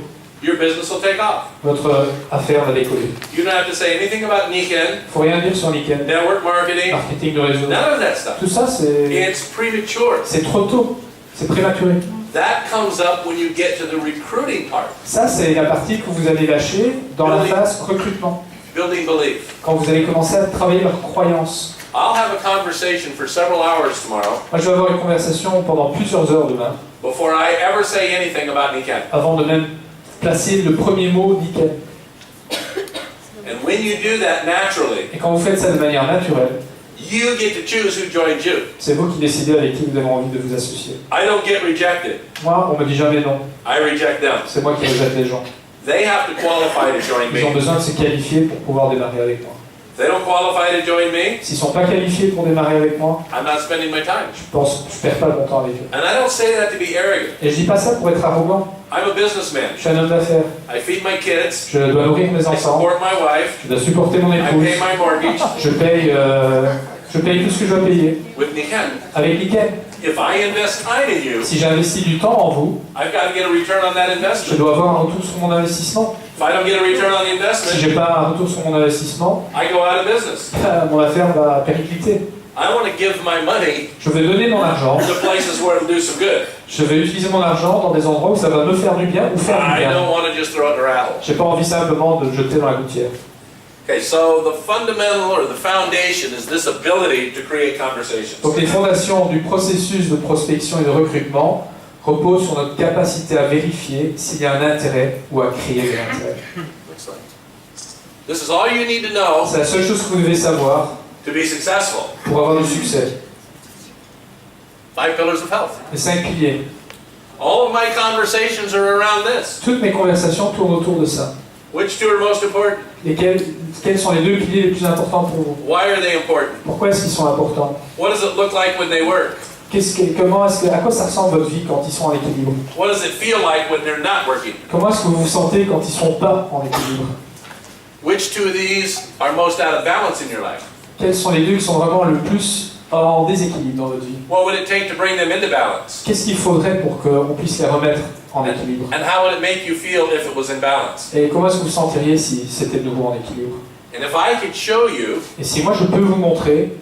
your business will take off. votre affaire va décoller. You don't have to say anything about Nikken, Il ne faut rien dire sur Nikken, network marketing, marketing de réseau. none of that stuff. Tout ça, It's premature. c'est trop tôt, c'est prématuré. That comes up when you get to the recruiting part, Ça, c'est la partie que vous allez lâcher dans la phase recrutement. building belief. Quand vous allez commencer à travailler leurs croyances. I'll have a conversation for several hours tomorrow Moi, je vais avoir une conversation pendant plusieurs heures demain, before I ever say anything about Nikken. avant de même placer le premier mot Nikken. And when you do that naturally, Et quand vous faites ça de manière naturelle, you get to choose who joins you. c'est vous qui décidez avec qui vous avez envie de vous associer. I don't get rejected. Moi, on me dit jamais non. I reject them. C'est moi qui rejette les gens. They have to qualify to join Ils ont me. besoin de se qualifier pour pouvoir démarrer avec moi. If they don't qualify to join me, S'ils ne sont pas qualifiés pour démarrer avec moi, I'm not spending my time. je perds pas mon temps avec eux. And I don't say that to be arrogant. Et je dis pas ça pour être arrogant. I'm a businessman. Je suis un homme d'affaires. I feed my kids. Je dois nourrir mes I enfants. support my wife. Je dois supporter mon I épouse. pay my mortgage Je paye tout ce que je dois payer. with Nikken. Avec Nikken. if I invest time in you, Si j'investis du temps en vous, I've got to get a return on that je investment. dois avoir un retour sur mon investissement. If I don't get a return on the Si investment, j'ai pas un retour sur mon investissement, I go out of business. mon affaire va péricliter. I want to give my money Je vais donner mon argent, to places where it'll do some good. je vais utiliser mon argent dans des endroits où ça va me faire du bien ou faire du I bien. don't want to just throw it in the rattle. J'ai pas envie simplement de le jeter dans la gouttière. Okay, so the fundamental or the foundation is this ability to create conversations. Donc les fondations du processus de prospection et de recrutement reposent sur notre capacité à vérifier s'il y a un intérêt ou à créer de l'intérêt. Next slide. This is all you need to know C'est la seule chose que vous devez savoir to be successful. pour avoir du succès. 5 pillars of health. Les 5 piliers. All of my conversations are around this. Toutes mes conversations tournent autour de ça. Which two are most important? Quels sont les 2 piliers les plus importants pour vous? Why are they important? Pourquoi est-ce qu'ils sont importants? What does it look like when they work? À quoi ça ressemble votre vie quand ils sont en équilibre? What does it feel like when they're not working? Comment est-ce que vous vous sentez quand ils ne sont pas en équilibre? Which two of these are most out of balance in your life? Quels sont les 2 qui sont vraiment le plus en déséquilibre dans votre vie? What would it take to bring them into balance? Qu'est-ce qu'il faudrait pour qu'on puisse les remettre en équilibre? And how would it make you feel if it was in balance? Et comment est-ce que vous vous sentiriez si c'était de nouveau en équilibre? And if I could show you Et si moi je peux vous montrer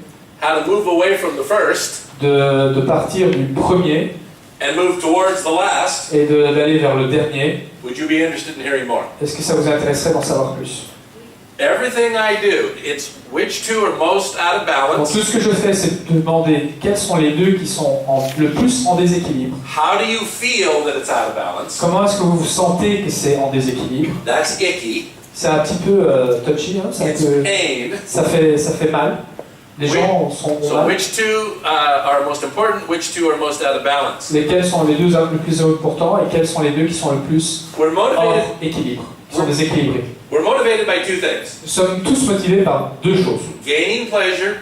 how to move away from the first de partir du premier and move towards the last, et d'aller vers le dernier, would you be interested in hearing more? est-ce que ça vous intéresserait d'en savoir plus? Everything I do, it's which two are most out of Donc balance, tout ce que je fais, c'est de demander quels sont les 2 qui sont le plus en déséquilibre. how do you feel that it's out of balance? Comment est-ce que vous vous sentez que c'est en déséquilibre? That's icky. C'est un petit peu touchy, hein, It's pain. ça fait mal. Les gens sont So mal. which two are most important? Which two are most out of balance? Lesquels sont les 2 les plus importants et quels sont les 2 qui sont le plus We're hors motivated. équilibre, qui sont déséquilibrés? We're motivated by two things: Nous sommes tous motivés par 2 choses. gaining pleasure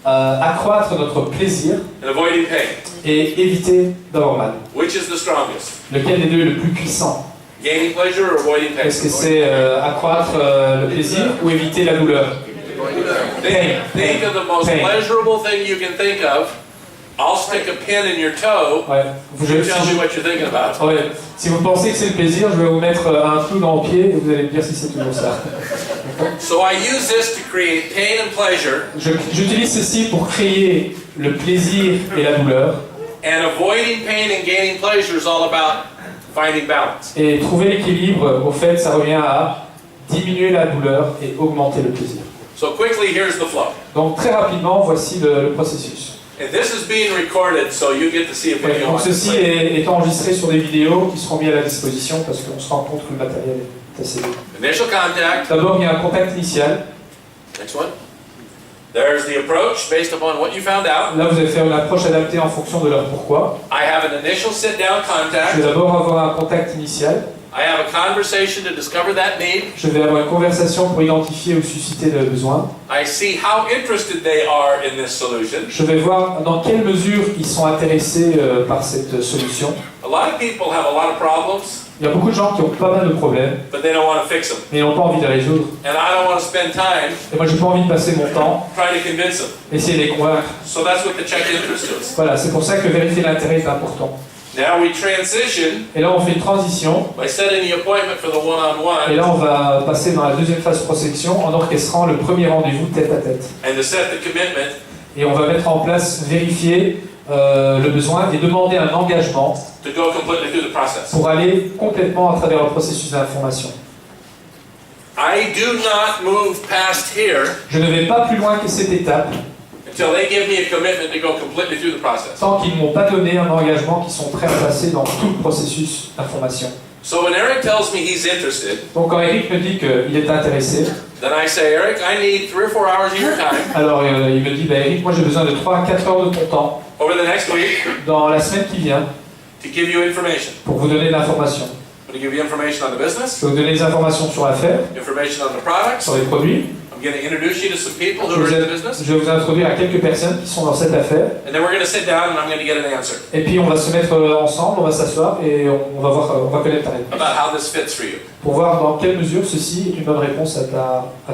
Accroître notre plaisir and avoiding pain. et éviter d'avoir mal. Which is the strongest? Lequel des 2 est le plus puissant? Gaining pleasure or avoiding pain? Est-ce que c'est accroître le plaisir ou éviter la douleur? Think of the most Pain. pleasurable thing you can think of. I'll stick a pin in your toe. Ouais. You tell me what you're thinking about. Ouais. Si vous pensez que c'est le plaisir, je vais vous mettre un clou dans le pied et vous allez me dire si c'est toujours ça. So I use this to create pain and pleasure, J'utilise ceci pour créer le plaisir et la douleur. and avoiding pain and gaining pleasure is all about finding balance. Et trouver l'équilibre, au fait, ça revient à diminuer la douleur et augmenter le plaisir. So quickly, here's the flow. Donc très rapidement, voici le processus. And this is being recorded, so you get to see it when you Donc want to ceci play. est enregistré sur des vidéos qui seront mises à la disposition parce qu'on se rend compte que le matériel est assez lourd. Initial contact. D'abord, il y a un contact initial. Next one. There's the approach based upon what you found out. Là, vous allez faire une approche adaptée en fonction de leur pourquoi. I have an initial sit-down Je contact. vais d'abord avoir un contact initial. I have a conversation to discover that need. Je vais avoir une conversation pour identifier ou susciter le besoin. I see how interested they are in this solution. Je vais voir dans quelle mesure ils sont intéressés par cette solution. A lot of people have a lot of problems, Il y a beaucoup de gens qui ont pas mal de problèmes, but they don't want to fix them. mais ils n'ont pas envie de les résoudre. And I don't want to spend time Et moi, j'ai pas envie de passer mon temps trying to convince them. essayer de les convaincre. So that's what the check interest is. Voilà, c'est pour ça que vérifier l'intérêt est important. Now we transition Et là, on fait une transition. by setting the appointment for the Et one-on-one là, on va passer dans la deuxième phase prospection en orchestrant le premier rendez-vous tête à tête. and to set the commitment Et on va mettre en place, vérifier le besoin et demander un engagement to go completely through the process. pour aller complètement à travers le processus d'information. I do not move past here Je ne vais pas plus loin que cette étape until they give me a commitment to go completely through the process. tant qu'ils ne m'ont pas donné un engagement qui sont prêts à passer dans tout le processus d'information. So when Eric tells me he's interested, Donc quand Eric me dit qu'il est intéressé, then I say, Eric, I need 3 or 4 hours of your time alors il me dit, Eric, moi j'ai besoin de 3 à 4 heures de ton temps over the next week dans la semaine qui vient to give you information. pour vous donner de l'information. I'm going to give you information on the Je business, vais vous donner des informations sur l'affaire, information on the products, sur les produits, I'm I'm going to introduce you to some people who are in the business. Je vais vous introduire à quelques personnes qui sont dans cette affaire. And then we're going to sit down and I'm going to get an answer. Et puis on va se mettre ensemble, on va s'asseoir et on va voir, on va connaître ta réponse. About how this fits for you. Pour voir dans quelle mesure ceci est une bonne réponse à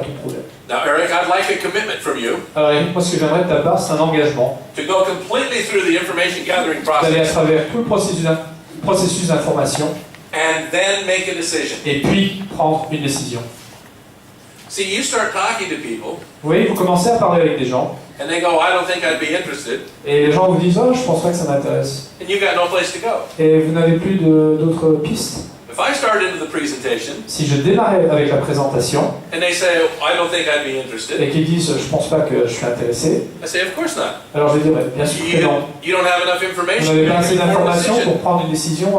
ton problème. Now, Eric, I'd like a commitment from you. Alors Eric, moi ce que j'aimerais de ta part, c'est un engagement. To go completely through the information gathering D'aller à process. travers tout le processus d'information And then make a decision. et puis prendre une décision. See, you start talking to people, Vous voyez, vous commencez à parler avec des gens and they go, I don't think I'd be interested. et les gens vous disent « Oh, je pense pas que ça m'intéresse ». And you got no place to go. Et vous n'avez plus d'autres pistes. If I start into the presentation, Si je démarrais avec la présentation and they say, I don't think I'd be interested, et qu'ils disent « Je pense pas que je suis intéressé I say, of course not. » alors je dirais « Bien sûr que non. You don't have enough Vous information n'avez to pas make assez an informed d'informations decision. pour prendre une décision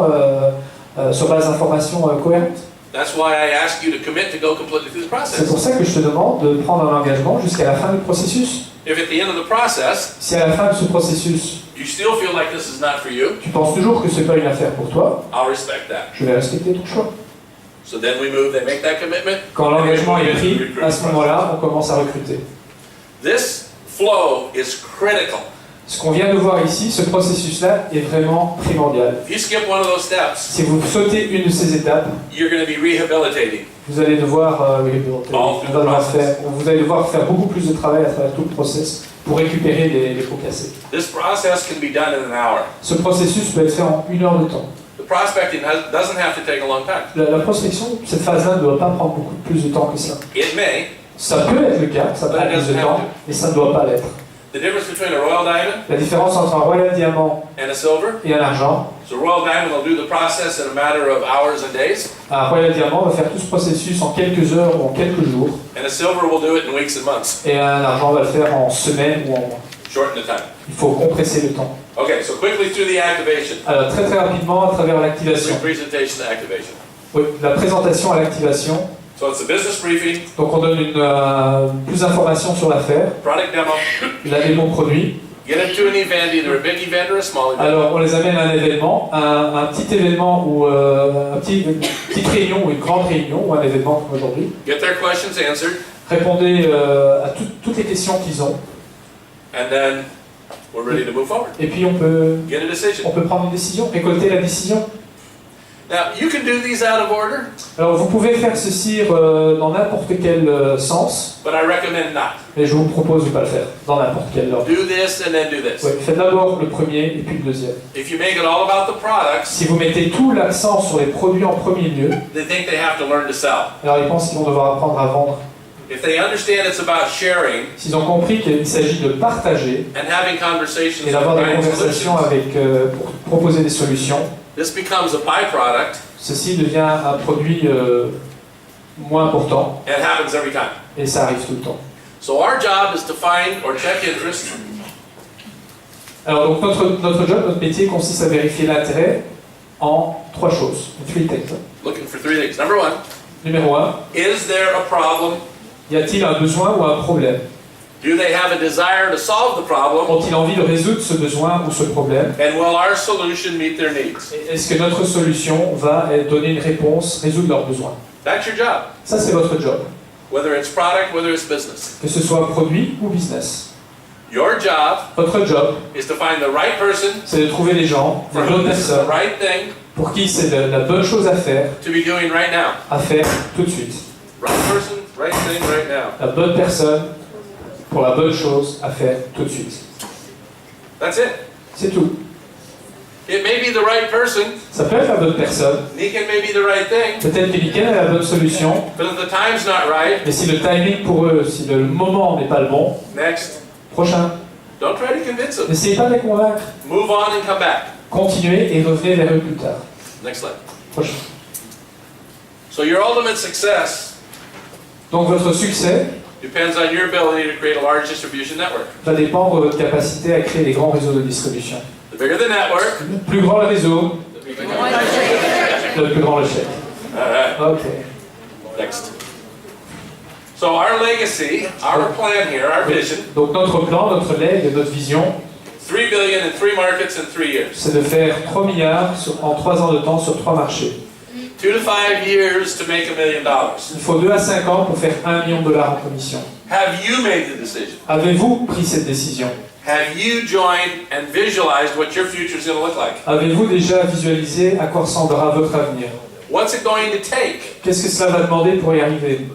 sur base d'informations cohérentes. That's why I ask you to commit to go completely through the C'est process. pour ça que je te demande de prendre un engagement jusqu'à la fin du processus. If at the end of the process, Si à la fin de ce processus, you still feel like this is not for you, tu penses toujours que ce n'est pas une affaire pour toi, I'll respect that. je vais respecter ton choix. So then we move, they make that commitment. Quand and we l'engagement move est into pris, the recruitment à ce moment-là, on commence à recruter. This flow is critical. Ce qu'on vient de voir ici, ce processus-là est vraiment primordial. If you skip one of those steps, Si vous sautez une de ces étapes, you're going to be rehabilitating. vous allez devoir, vous allez devoir faire beaucoup plus de travail à travers tout le process pour récupérer les pots cassés. This process can be done in an hour. Ce processus peut être fait en 1 heure de temps. The prospecting doesn't have to take a long time. La prospection, cette phase-là ne doit pas prendre beaucoup plus de temps que ça. It may. Ça peut être le cas, ça prend plus de temps, mais ça ne doit pas l'être. The difference between a royal diamond La différence entre un royal diamant and a silver, et un argent, so a royal diamond will do the process in a matter of hours and days, un royal diamant va faire tout ce processus en quelques heures ou en quelques jours, and a silver will do it in weeks and months. et un argent va le faire en semaines ou en mois. Shorten the time. Il faut compresser le temps. Okay, so quickly through the activation. Alors très rapidement à travers l'activation. Presentation to activation. Oui, la présentation à l'activation. So it's a business briefing, Donc on donne plus d'informations sur l'affaire, product demo, la démo produit. get them to an event, either a big event or a small event. Alors on les amène à un événement, un petit événement ou une petite réunion ou une grande réunion ou un événement comme aujourd'hui. Get their questions answered, Répondez à toutes les questions qu'ils ont and then we're ready to move forward. et puis on peut Get a decision. prendre une décision, récolter la décision. Now, you can do these out of order, Alors vous pouvez faire ceci dans n'importe quel sens, but I recommend not. mais je vous propose de ne pas le faire dans n'importe quel ordre. Do this and then do this. Ouais, faites d'abord le premier et puis le deuxième. If you make it all about the products, Si vous mettez tout l'accent sur les produits en premier lieu, they think they have to learn to sell. alors ils pensent qu'ils vont devoir apprendre à vendre. If they understand it's about sharing S'ils ont compris qu'il s'agit de partager and having conversations et d'avoir and des finding conversations solutions, pour proposer des solutions, this becomes a byproduct ceci devient un produit moins important and it happens every time. et ça arrive tout le temps. So our job is to find or check interest, Alors donc notre job, notre métier consiste à vérifier l'intérêt en 3 choses. 3 things. looking for 3 things. Number 1, Numéro 1, is there a problem? y a-t-il un besoin ou un problème? Do they have a desire to solve the problem? Ont-ils envie de résoudre ce besoin ou ce problème? And will our solution meet their needs? Et est-ce que notre solution va donner une réponse, résoudre leurs besoins? That's your job, Ça c'est votre job, whether it's product, whether it's business. que ce soit produit ou business. Your job Votre job, is to find the right person c'est de trouver des gens, des for bonnes whom this is the personnes, right thing pour qui c'est la bonne chose à faire to be doing right now. tout de suite. Right person, right thing, right now. La bonne personne pour la bonne chose à faire tout de suite. That's it. C'est tout. It may be the right person, Ça peut être la bonne personne. Nikken may be the right thing, Peut-être que Nikken est la bonne solution, but if the time's not right, mais si le timing pour eux, si le moment n'est pas le bon, next. prochain. Don't try to convince them. N'essayez pas de les convaincre. Move on and come back. Continuez et revenez vers eux plus tard. Next slide. Prochain. So your ultimate success Donc votre succès depends on your ability to create a large distribution network. va dépendre de votre capacité à créer des grands réseaux de distribution. The bigger the network, Le plus grand le réseau, le plus grand le chèque. all right, Ok. next. So our legacy, our plan here, our vision, Donc notre plan, notre legs, notre vision, 3 billion in 3 markets in 3 years. c'est de faire 3 milliards en 3 ans de temps sur 3 marchés. 2 to 5 years to make $1 million. Il faut 2 à 5 ans pour faire $1 million en commission. Have you made the decision? Avez-vous pris cette décision? Have you joined and visualized what your future is going to look like? Avez-vous déjà visualisé à quoi ressemblera votre avenir? What's it going to take? Qu'est-ce que cela va demander pour y arriver?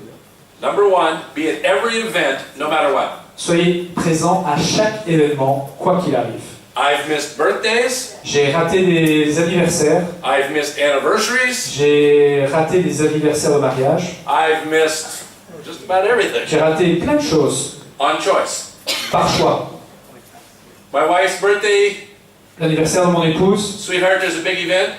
Number one, be at every event, no matter what. Soyez présent à chaque événement, quoi qu'il arrive. I've missed birthdays. J'ai raté des anniversaires. I've missed anniversaries. J'ai raté des anniversaires de mariage. I've missed just about everything. J'ai raté plein de choses, On choice. par choix. My wife's birthday, L'anniversaire de mon épouse, sweetheart, there's a big event.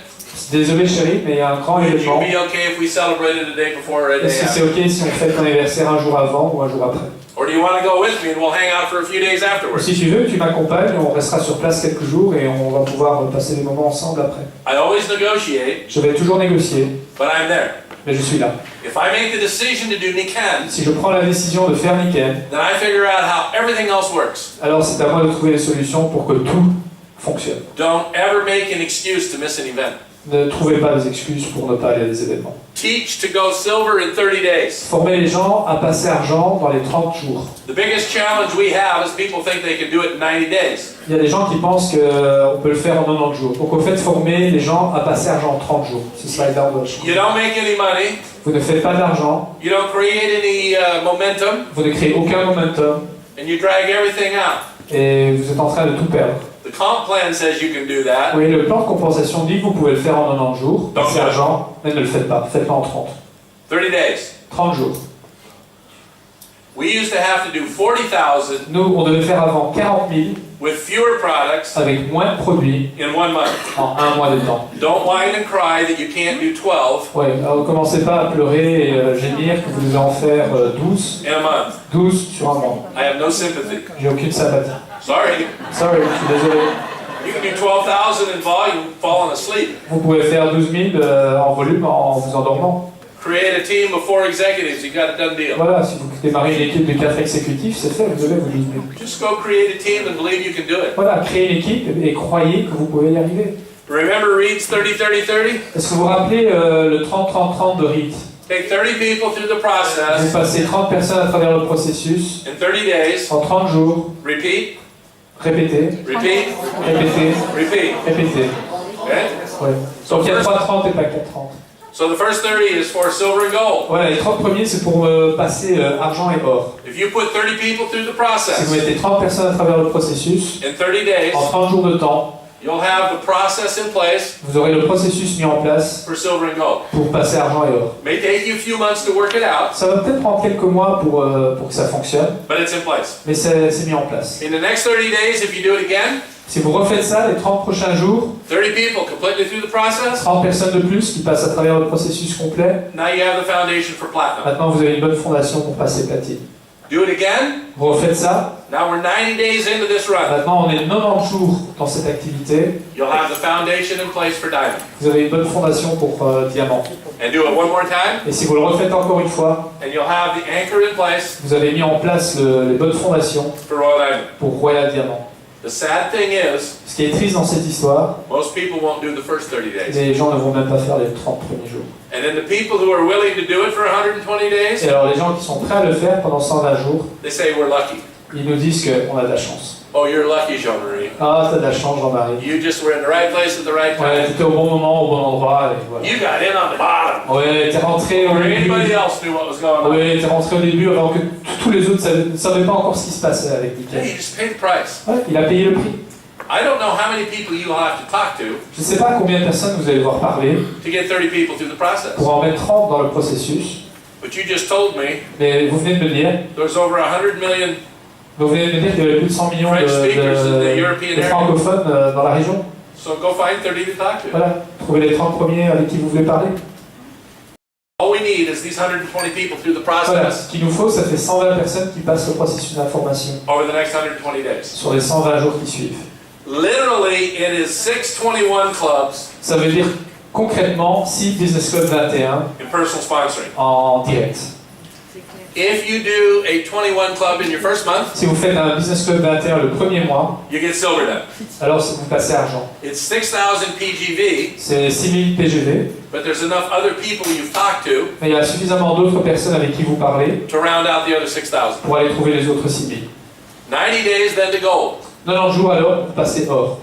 désolé chérie, mais il y a un grand Would you événement. be okay if we celebrated the day before or a day Est-ce que c'est after? ok si on fête l'anniversaire un jour avant ou un jour après? Or do you want to go with me and we'll hang out for a few days Ou afterwards? si tu veux, tu m'accompagnes, on restera sur place quelques jours et on va pouvoir passer des moments ensemble après. I always negotiate, Je vais toujours négocier, but I'm there. mais je suis là. If I make the decision to do Nikken, Si je prends la décision de faire Nikken, then I figure out how everything else works. alors c'est à moi de trouver les solutions pour que tout fonctionne. Don't ever make an excuse to miss an event. Ne trouvez pas des excuses pour ne pas aller à des événements. Teach to go silver in 30 days. Formez les gens à passer argent dans les 30 jours. The biggest challenge we have is people think they can do it in 90 days. Il y a des gens qui pensent qu'on peut le faire en 90 jours. Donc au fait, formez les gens à passer argent en 30 jours. C'est slide down gauche. You don't make any money. Vous ne faites pas d'argent, You don't create any momentum, vous ne créez aucun momentum and you drag everything out. et vous êtes en train de tout perdre. The comp plan says you can do that. Oui, le plan de compensation dit que vous pouvez le faire en 90 jours, Donc, passer argent, mais ne le faites pas. Faites-le en 30. 30 days. 30 jours. We used to have to do 40,000 Nous, on devait faire avant 40 000 with fewer products avec moins de produits in 1 month. en un mois de temps. Don't whine and cry that you can't do 12 Ouais, alors commencez pas à pleurer et gémir que vous devez en faire 12. in a month. 12 sur un mois. I have no sympathy. J'ai aucune sympathie. Sorry. Sorry, je suis désolé. You can do 12,000 in volume falling asleep. Vous pouvez faire 12 000 en volume en vous endormant. Create a team of 4 executives, you got a done deal. Voilà, si vous démarrez une équipe de 4 exécutifs, c'est fait, vous avez vos 12 000. Just go create a team and believe you can do it. Voilà, créez une équipe et croyez que vous pouvez y arriver. Remember Reed's 30-30-30? Est-ce que vous vous rappelez le 30-30-30 de Reed? Take 30 people through the Vous process passez 30 personnes à travers le processus, in 30 days. en 30 jours, Repeat, répétez, repeat, répétez, repeat. répétez. Okay? Ouais. Donc il y a 3-30 et pas 4-30. So the first 30 is for silver and gold. Voilà, les 30 premiers, c'est pour passer argent et or. If you put 30 people through the Si vous process mettez 30 personnes à travers le processus, in 30 days, en 30 jours de temps, you'll have the process in place vous aurez le processus mis en place for silver and gold. pour passer argent et or. May take you a few months to work it out, Ça va peut-être prendre quelques mois pour que ça fonctionne, but it's in place. mais c'est mis en place. In the next 30 days, if you do it again, Si vous refaites ça les 30 prochains jours, 30 people completely through the process, 30 personnes de plus qui passent à travers le processus complet, now you have the foundation for platinum. maintenant vous avez une bonne fondation pour passer platine. Do it again, Vous refaites ça, now we're 90 days into this run. maintenant on est 90 jours dans cette activité, You'll have the foundation in place for diamond. vous avez une bonne fondation pour diamant. And do it one more time, Et si vous le refaites encore une fois, and you'll have the anchor in place vous avez mis en place les bonnes fondations for royal diamond. pour Royal Diamant. The sad thing is, Ce qui est triste dans cette histoire, most people won't do the first 30 days. les gens ne vont même pas faire les 30 premiers jours. And then the people who are willing to do it for 120 days, Et alors les gens qui sont prêts à le faire pendant 120 jours, they say we're lucky. ils nous disent qu'on a de la chance. Oh, you're lucky, Jean-Marie. Ah, t'as de la chance Jean-Marie. You just were in the right place at the right Ouais, time. t'étais au bon moment, au bon endroit, et voilà. You got in on the bottom. Ouais, t'es rentré au Or début. anybody else knew what was going on. Ouais, t'es rentré au début alors que tous les autres ne savaient pas encore ce qui se passait avec Hey, Nikken. you just pay the price. Ouais, il a payé le prix. I don't know how many people you'll have to talk to Je ne sais pas combien de personnes vous allez devoir parler to get 30 people through the process. pour en mettre 30 dans le processus, But you just told me mais vous venez de me dire, there's over 100 million. vous venez de me dire qu'il y avait plus de 100 millions de francophones dans la région. So go find 30 to talk to. Voilà, trouvez les 30 premiers avec qui vous voulez parler. All we need is these 120 people through the Voilà, process ce qu'il nous faut, ça fait 120 personnes qui passent le processus d'information over the next 120 days. sur les 120 jours qui suivent. Literally, it is 621 clubs Ça veut dire concrètement 6 Business Club 21 in personal sponsoring. en direct. If you do a 21 club in your first month, Si vous faites un business club 21 le premier mois, you get silver then. alors vous passez argent. It's 6,000 PGV, C'est 6000 PGV, but there's enough other people you've talked to mais il y a suffisamment d'autres personnes avec qui vous parlez to round out the other 6,000. pour aller trouver les autres 6000. 90 days then to gold. 90 jours alors, vous passez or.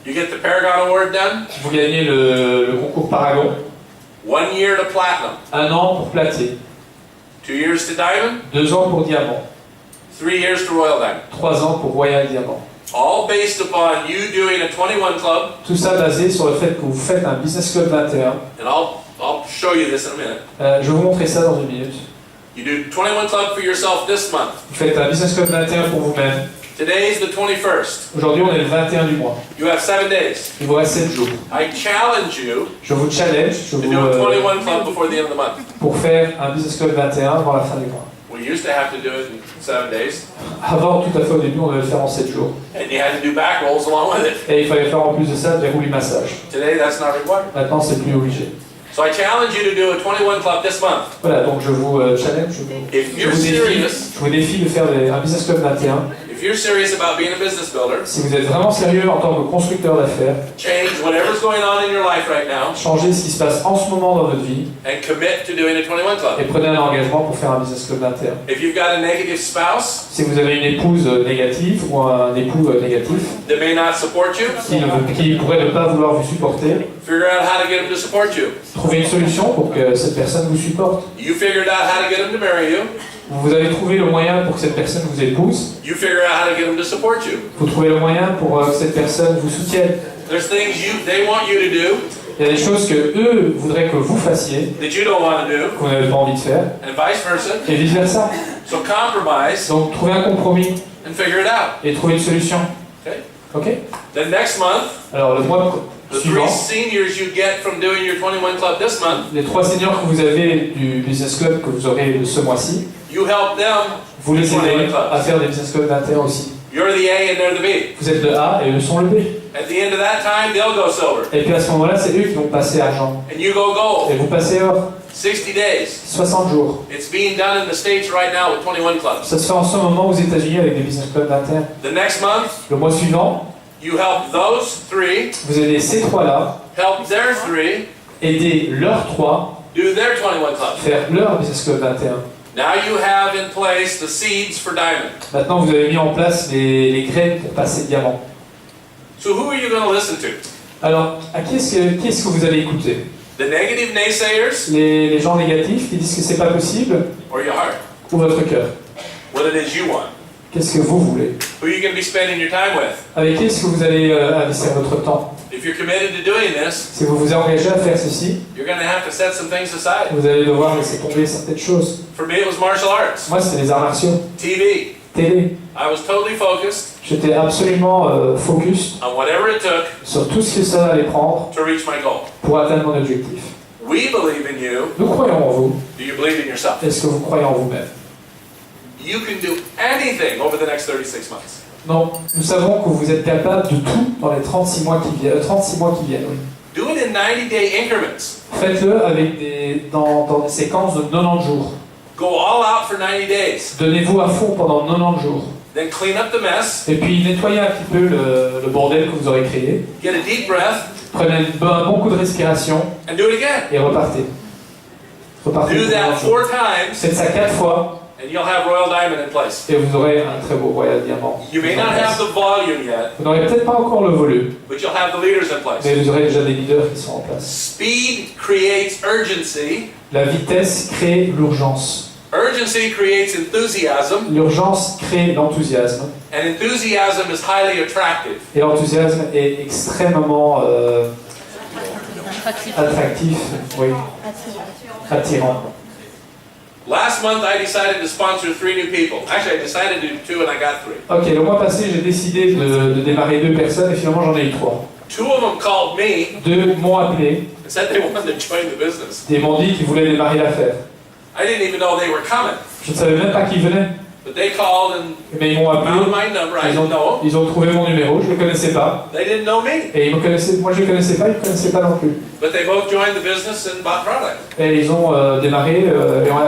You get the Paragon Award done. Vous gagnez le concours Paragon. 1 year to platinum. 1 an pour platine. 2 years to diamond. 2 ans pour diamant. 3 years to royal diamond. 3 ans pour royal diamant. All based upon you doing a 21 club. Tout ça basé sur le fait que vous faites un business club 21. And I'll show you this in a minute. Je vais vous montrer ça dans une minute. You do 21 club for yourself this month. Vous faites un business club 21 pour vous-même. Today is the 21st. Aujourd'hui, on est le 21 du mois. You have 7 days. Il vous reste 7 jours. I challenge you Je vous challenge to do a 21 club before the end of the month. pour faire un business club 21 avant la fin du mois. We used to have to do it in 7 days. Avant, tout à fait au début, on devait le faire en 7 jours. And you had to do back rolls along with it. Et il fallait faire en plus de ça des roulis massage. Today that's not required. Maintenant, c'est plus obligé. So I challenge you to do a 21 club this month. Voilà, donc je vous challenge, If you're serious, je vous défie de faire un business club 21. if you're serious about being a business builder, Si vous êtes vraiment sérieux en tant que constructeur d'affaires, change whatever's going on in your life right now changez ce qui se passe en ce moment dans votre vie and commit to doing a 21 club. et prenez un engagement pour faire un business club 21. If you've got a negative spouse Si vous avez une épouse négative ou un époux négatif that may not support you, qui pourrait ne pas vouloir vous supporter, figure out how to get them to support you. trouvez une solution pour que cette personne vous supporte. You figured out how to get them to marry you. Vous avez trouvé le moyen pour que cette personne vous épouse. You figure out how to get them to support you. Vous trouvez le moyen pour que cette personne vous soutienne. There's things they want you to do Il y a des choses que eux voudraient que vous fassiez, that you don't want to do, que vous n'avez pas envie de faire, and vice versa. et vice versa. So compromise Donc trouvez un compromis and figure it out. et trouvez une solution. Okay? Ok? Then next month, Alors le mois the 3 suivant, seniors you get from doing your 21 club this month, les 3 seniors que vous avez du business club que vous aurez de ce mois-ci, you help them. vous les aidez 21 clubs. à faire des business clubs 21 aussi. You're the A and they're the B. Vous êtes le A et eux sont le B. At the end of that time, they'll go silver, Et puis à ce moment-là, c'est eux qui vont passer argent. and you go gold. Et vous passez or. 60 days. 60 jours. It's being done in the States right now with 21 clubs. Ça se fait en ce moment aux États-Unis avec des business clubs 21. The next month, Le mois suivant, you help those 3, vous aidez ces 3-là, help their 3, aider leurs 3, do their 21 clubs. faire leur business club 21. Now you have in place the seeds for diamond. Maintenant, vous avez mis en place les graines pour passer diamant. So who are you going to listen to? Alors, à qui est-ce que vous allez écouter? The negative naysayers Les gens négatifs qui disent que c'est pas possible, or your heart? ou votre cœur? What it is you want? Qu'est-ce que vous voulez? Who are you going to be spending your time with? Avec qui est-ce que vous allez investir votre temps? If you're committed to doing this, Si vous vous engagez à faire ceci, you're going to have to set some things aside. vous allez devoir laisser tomber certaines choses. For me, it was martial arts, Moi, c'était les arts martiaux, TV. télé. I was totally focused J'étais absolument focus on whatever it took sur tout ce que ça allait prendre to reach my goal. pour atteindre mon objectif. We believe in you. Nous croyons en vous. Do you believe in yourself? Est-ce que vous croyez en vous-même? You can do anything over the next 36 months. Non, nous savons que vous êtes capable de tout dans les 36 mois qui viennent. 36 mois qui viennent, oui. Do it in 90-day increments. Faites-le avec dans des séquences de 90 jours. Go all out for 90 days. Donnez-vous à fond pendant 90 jours. Then clean up the mess. Et puis nettoyez un petit peu le bordel que vous aurez créé. Get a deep breath. Prenez un bon coup de respiration And do it again. et repartez. Repartez. Do pour that 90 jours. 4 times, Faites ça 4 fois and you'll have royal diamond in place. et vous aurez un très beau royal diamant. You may not have the volume yet, Vous n'aurez peut-être pas encore le volume, but you'll have the leaders in place. mais vous aurez déjà des leaders qui sont en place. Speed creates urgency. La vitesse crée l'urgence. Urgency creates enthusiasm, L'urgence crée l'enthousiasme. and enthusiasm is highly attractive. Et l'enthousiasme est extrêmement attractif, oui, attirant. Last month I decided to sponsor 3 new people. Actually, I decided to do 2 and I got 3. Ok, le mois passé, j'ai décidé de démarrer 2 personnes et finalement j'en ai eu 3. 2 of them called me 2 m'ont appelé and said they wanted to join the business. et m'ont dit qu'ils voulaient démarrer l'affaire. I didn't even know they were coming. Je ne savais même pas qui venait. But they called and Mais ils m'ont appelé, found my number. I didn't know. ils ont trouvé mon numéro, je ne le connaissais pas. They didn't know me. Et ils me connaissaient, moi je ne les connaissais pas, ils ne me connaissaient pas non plus. But they both joined the business and bought product. Et ils ont démarré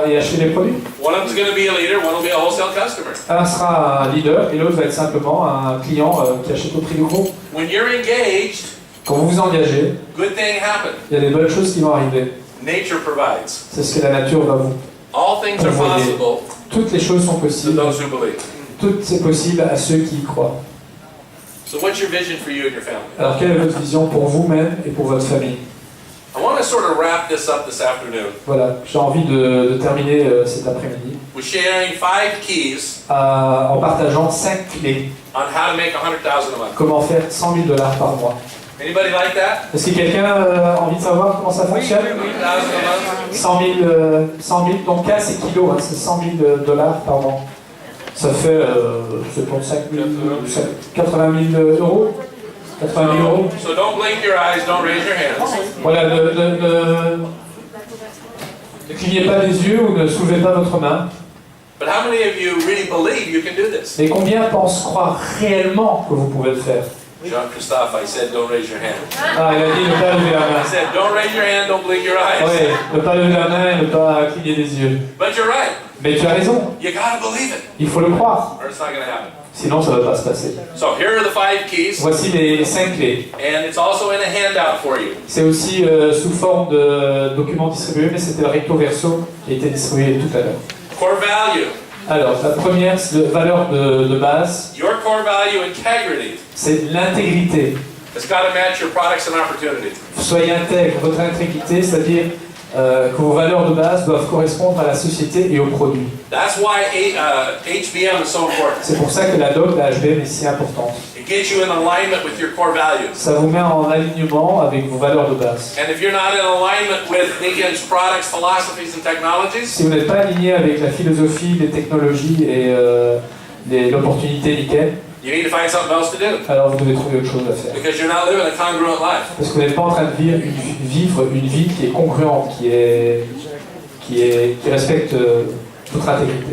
et acheté des produits. One of them's going to be a leader, one will be a wholesale customer. Un sera un leader et l'autre va être simplement un client qui achète au prix du gros. When you're engaged, Quand vous vous engagez, good things happen. il y a des bonnes choses qui vont arriver. Nature provides. C'est ce que la nature va vous. All things are possible Toutes les choses sont to possibles. those who believe. Tout c'est possible à ceux qui y croient. So what's your vision for you and your family? Alors quelle est votre vision pour vous-même et pour votre famille? I want to sort of wrap this up this afternoon Voilà, j'ai envie de terminer cet après-midi with sharing 5 keys en partageant 5 clés. on how to make 100,000 a month. Comment faire 100 000 $ par mois. Anybody like that? Est-ce que quelqu'un a envie de savoir comment ça fonctionne? 100,000 a month? 100 000, donc K c'est kilo, hein, c'est 100 000 $ par mois. Ça fait, c'est pour 80 000 euros. 80 000 euros. So don't blink your eyes, don't raise your hands. Voilà, ne clignez pas des yeux ou ne soulevez pas votre main. But how many of you really believe you can do this? Mais combien pensent croire réellement que vous pouvez le faire? Jean-Christophe, I said don't raise your hand. Ah, il a dit ne pas lever la main. I said don't raise your hand, don't blink your eyes. Oui, ne pas lever la main et ne pas cligner des yeux. But you're right. Mais tu as raison, You gotta believe it, il faut le croire, or it's not gonna happen. sinon ça ne va pas se passer. So here are the 5 keys, Voici les 5 clés. and it's also in a handout for you. C'est aussi sous forme de documents distribués, mais c'était le recto verso qui a été distribué tout à l'heure. Core value. Alors, la première valeur de base, Your core value integrity c'est l'intégrité. has got to match your products and opportunities. Soyez intègre, votre intégrité, c'est-à-dire que vos valeurs de base doivent correspondre à la société et aux produits. That's why HBM is so important. C'est pour ça que la doc, la HBM, est si importante. It gets you in alignment with your core values. Ça vous met en alignement avec vos valeurs de base. And if you're not in alignment with Nikken's products, philosophies, and technologies, Si vous n'êtes pas aligné avec la philosophie, les technologies et l'opportunité Nikken, you need to find something else to do alors vous devez trouver autre chose à faire. because you're not living a congruent life. Parce que vous n'êtes pas en train de vivre une vie qui est congruente, qui respecte votre intégrité.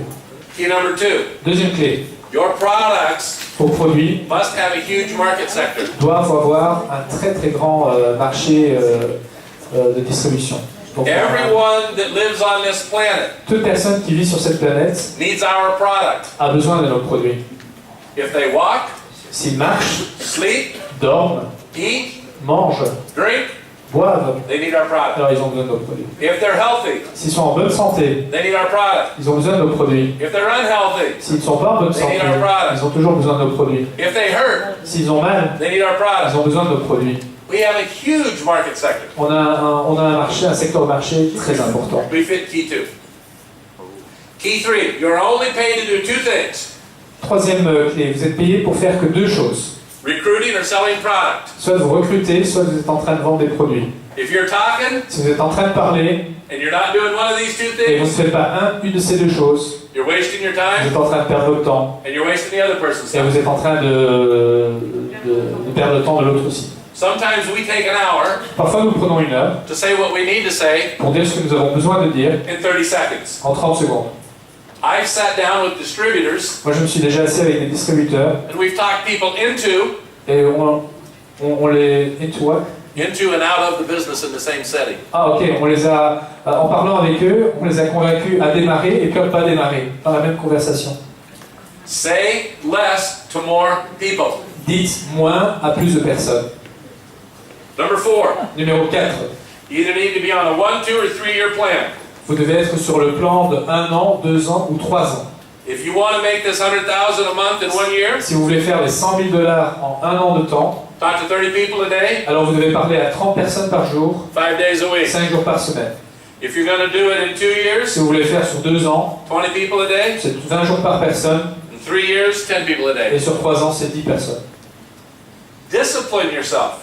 Key number 2. Deuxième clé, Your products vos produits must have a huge market sector. doivent avoir un très très grand marché de distribution. Donc, Everyone that lives on this planet toute personne qui vit sur cette planète needs our product. a besoin de nos produits. If they walk, S'ils marchent, sleep, dorment, eat, mangent, drink, boivent, they need our product. alors ils ont besoin de nos produits. If they're healthy, S'ils sont en bonne santé, they need our product. ils ont besoin de nos produits. If they're unhealthy, S'ils ne sont pas en bonne santé, ils ont toujours besoin de nos produits. if they hurt, S'ils ont mal, they need our ils product. ont besoin de nos produits. We have a huge market sector. On a un marché, un secteur de marché très important. We fit key 2. Key 3, you're only paid to do 2 things. Troisième clé, vous êtes payé pour faire que 2 choses. Recruiting or selling product. Soit vous recrutez, soit vous êtes en train de vendre des produits. If you're talking Si vous êtes en train de parler and you're not doing one of these 2 et vous ne things, faites pas une de ces 2 choses, you're wasting your vous time êtes en train de perdre votre temps and you're wasting the other person's et vous time. êtes en train de perdre le temps de l'autre aussi. Sometimes we take an hour Parfois nous prenons 1 heure to say what we need to say pour dire ce que nous avons besoin de dire in 30 seconds. en 30 secondes. I've sat down with distributors Moi je me suis déjà assis avec des distributeurs and we've talked people into et on les... Into what? and out of the business in the same setting. Ah ok, on les a, en parlant avec eux, on les a convaincus à démarrer et puis à ne pas démarrer dans la même conversation. Say less to more people. Dites moins à plus de personnes. Number 4, Numéro 4, you either need to be on a 1, 2, or 3-year plan. vous devez être sur le plan de 1 an, 2 ans ou 3 ans. If you want to make this 100,000 a month in 1 year, Si vous voulez faire les 100 000 $ en 1 an de temps, talk to 30 people a day, alors vous devez parler à 30 personnes par jour, 5 days a week. 5 jours par semaine. If you're going to do it in 2 years, Si vous voulez faire sur 2 ans, 20 people a day. c'est 20 jours par personne, In 3 years, 10 people a et day. sur 3 ans, c'est 10 personnes. Discipline yourself.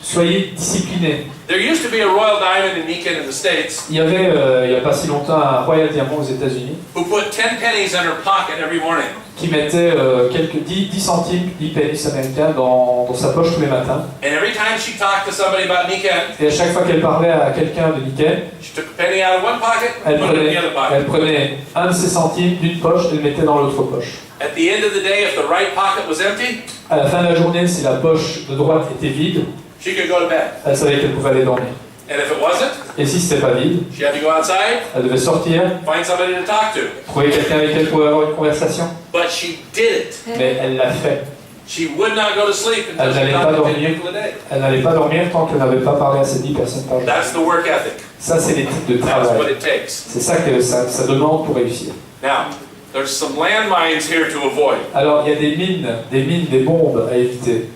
Soyez disciplinés. There used to be a royal diamond in Nikken in the States Il y avait, il n'y a pas si longtemps, un royal diamant aux États-Unis who put 10 pennies in her pocket every morning. qui mettait quelques 10 centimes, 10 pennies américains dans sa poche tous les matins. And every time she talked to somebody about Nikken, Et à chaque fois qu'elle parlait à quelqu'un de Nikken, she took a penny out of one pocket and elle put it in the other elle pocket. prenait un de ses centimes d'une poche et le mettait dans l'autre poche. At the end of the day, if the right pocket was empty, À la fin de la journée, si la poche de droite était vide, she could go to bed. elle savait qu'elle pouvait aller dormir. And if it wasn't, Et si c'était pas vide, she had to go outside, elle devait sortir, find somebody to talk to. trouver quelqu'un avec qui elle pouvait avoir une conversation. But she did it. Mais elle l'a fait. She would not go to sleep until Elle she n'allait pas talked to 10 dormir. people a day. Elle n'allait pas dormir tant qu'elle n'avait pas parlé à ces 10 personnes par jour. That's the work ethic. Ça, c'est l'éthique de That's what travail. it takes. C'est ça que ça demande pour réussir. Now, there's some landmines here to avoid. Alors, il y a des bombes à éviter.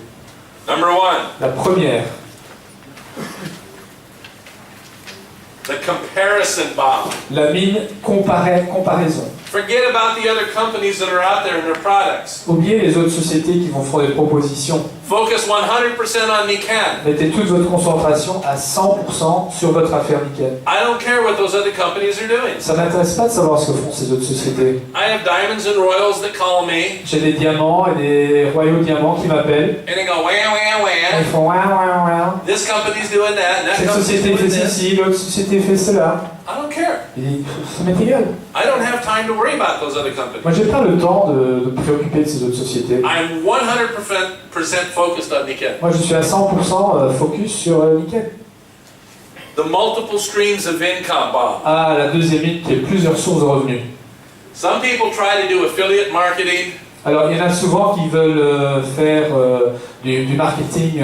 Number one, La première, the comparison bomb. la mine comparaison. Forget about the other companies that are out there and their products. Oubliez les autres sociétés qui vont faire des propositions. Focus 100% on Nikken. Mettez toute votre concentration à 100% sur votre affaire Nikken. I don't care what those other companies are doing. Ça m'intéresse pas de savoir ce que font ces autres sociétés. I have diamonds and royals that call me J'ai des diamants et des royaux diamants qui m'appellent. and they go, wah, wah, Ils wah. font wow. This company's doing that and that Cette company's société doing fait this. ceci, l'autre société fait cela. I don't care. Il dit, ça m'est égal. I don't have time to worry about those other companies. Moi, j'ai pas le temps de me préoccuper de ces autres sociétés. I'm 100% focused on Nikken. Moi, je suis à 100% focus sur Nikken. The multiple streams of income bomb. Ah, la deuxième ligne qui est plusieurs sources de revenus. Some people try to do affiliate marketing Alors, il y en a souvent qui veulent faire du marketing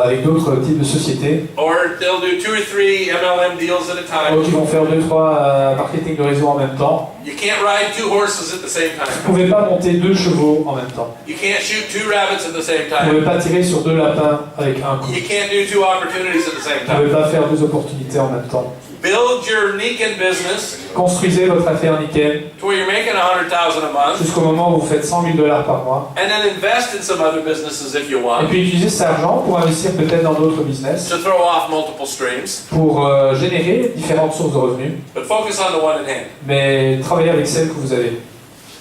avec d'autres types de sociétés, or they'll do 2 or 3 MLM deals at a ou qui time. vont faire 2-3 marketing de réseau en même temps. You can't ride 2 horses at the same Vous ne time. pouvez pas monter 2 chevaux en même temps. You can't shoot 2 rabbits at the same Vous ne pouvez time. pas tirer sur 2 lapins avec un coup. You can't do 2 opportunities at the same Vous ne pouvez time. pas faire 2 opportunités en même temps. Build your Nikken business Construisez votre affaire Nikken to where you're making 100,000 a month, jusqu'au moment où vous faites 100 000 $ par mois. and then invest in some other businesses if you Et want, puis utilisez cet argent pour investir peut-être dans d'autres business, to throw off multiple streams, pour générer différentes sources de revenus, but focus on the one at hand. mais travaillez avec celles que vous avez.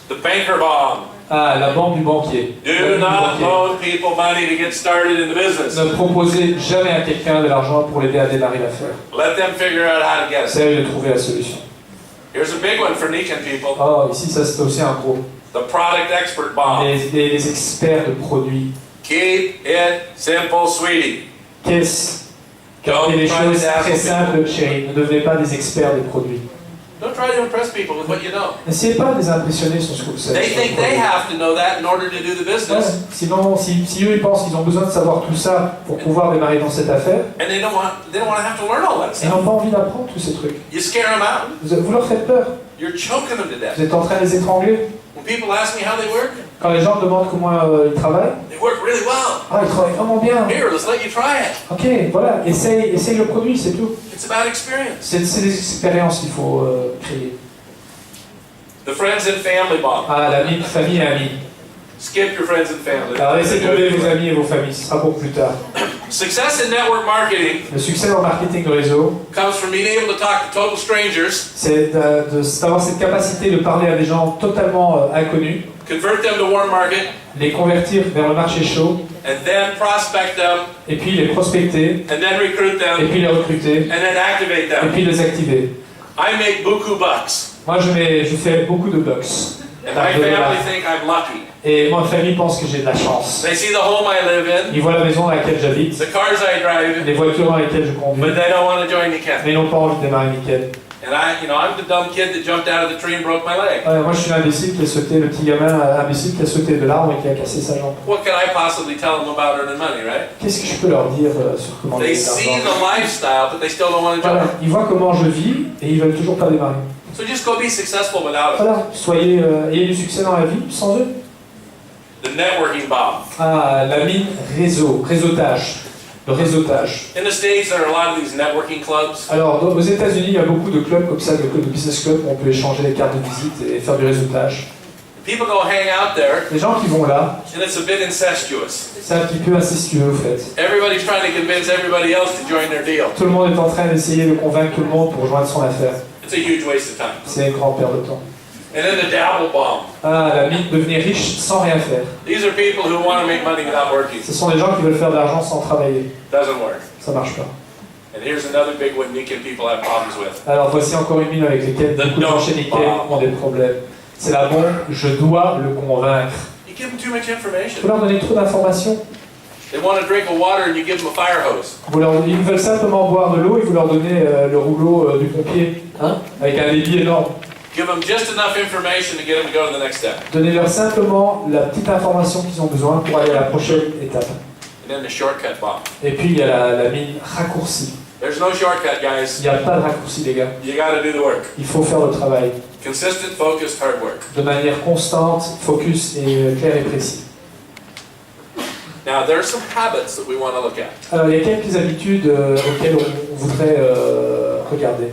The banker bomb. Ah, la banque du banquier. La Do banque du not banquier. loan people money to get started in the business. Ne proposez jamais à quelqu'un de l'argent pour l'aider à démarrer l'affaire. Let them figure out how to get it. Essayez de trouver la solution. Here's a big one for Nikken people. Oh, ici, ça c'est aussi un gros. The product expert bomb. Les experts de produits. Keep it simple, sweetie. Qu'est-ce Don't Gardez les try to choses dazzle très people. simples, chérie. Ne devenez pas des experts des produits. Don't try to impress people with what you know. N'essayez pas de les impressionner sur ce que vous savez. They sur le think they produit. have to know that in order to do the Ouais, business, sinon, si eux ils pensent qu'ils ont besoin de savoir tout ça pour pouvoir démarrer dans cette affaire, and they don't want to have to learn all that ils stuff. n'ont pas envie d'apprendre tous ces trucs. You scare them out. Vous leur faites peur. You're choking them to Vous death. êtes en train de les étrangler. When people ask me how they work, Quand les gens me demandent comment ils travaillent, they work really well. ah, ils travaillent vraiment bien. Here, let's let you try it. Ok, voilà, essaye le produit, c'est tout. It's about experience. C'est des expériences qu'il faut créer. The friends and family bomb. Ah, l'ami, famille et amis. Skip your friends and family. Alors laissez tomber vos amis et vos familles, ce sera pour plus tard. Success in network marketing Le succès dans le marketing de réseau, comes from being able to talk to total strangers, c'est d'avoir cette capacité de parler à des gens totalement inconnus, convert them to warm market, les convertir vers le marché chaud, and then prospect them, et puis les prospecter, and then recruit et them, puis les recruter, and then activate et them. puis les activer. I make buku bucks, Moi, je fais beaucoup de bucks. and my family think I'm lucky. Et ma famille pense que j'ai de la chance. They see the home I live in, Ils voient la maison dans laquelle j'habite, the cars I drive, les voitures dans lesquelles je conduis, but they don't want to join Nikken. mais ils n'ont pas envie de démarrer Nikken. And I'm the dumb kid that jumped out of the tree and broke my leg. Ouais, moi, je suis l'imbécile qui a sauté, le petit gamin imbécile qui a sauté de l'arbre et qui a cassé sa jambe. What can I possibly tell them about earning money, right? Qu'est-ce que je peux leur dire sur comment They gagner de see l'argent? the lifestyle, but they still don't want to Voilà, join. ils voient comment je vis et ils veulent toujours pas démarrer. So just go be successful without it. Voilà, ayez du succès dans la vie sans eux. The networking bomb. Ah, la mine réseautage. Le réseautage. In the States, there are a lot of these networking clubs. Alors, aux États-Unis, il y a beaucoup de clubs comme ça, de business clubs où on peut échanger les cartes de visite et faire du réseautage. People go hang out there, Les gens qui vont là, and it's a bit incestuous. c'est un petit peu incestueux, au fait. Everybody's trying to convince everybody else to join their deal. Tout le monde est en train d'essayer de convaincre tout le monde pour rejoindre son affaire. It's a huge waste of time. C'est une grande perte de temps. And then the dabble bomb. Ah, la mythe de devenir riche sans rien faire. These are people who want to make money without working. Ce sont des gens qui veulent faire de l'argent sans travailler. Doesn't work. Ça marche pas. And here's another big one Nikken people have problems with. Alors voici encore une mine avec laquelle beaucoup de gens chez Nikken ont des problèmes. C'est la bombe, je dois le convaincre. You give them too much Il faut information. leur donner trop d'informations. They want a drink of water and you give them a fire hose. Ils veulent simplement boire de l'eau et vous leur donnez le rouleau du pompier, hein, avec un débit énorme. Give them just enough information to get them to go to the next step. Donnez-leur simplement la petite information qu'ils ont besoin pour aller à la prochaine étape. And then the shortcut bomb. Et puis il y a la mine raccourcie. There's no shortcut, guys. Il n'y a pas de raccourci, les gars. You got to do the work. Il faut faire le travail Consistent, focused, hard work. de manière constante, focus et clair et précis. Now, there are some habits that we want to look at. Alors il y a quelques habitudes auxquelles on voudrait regarder.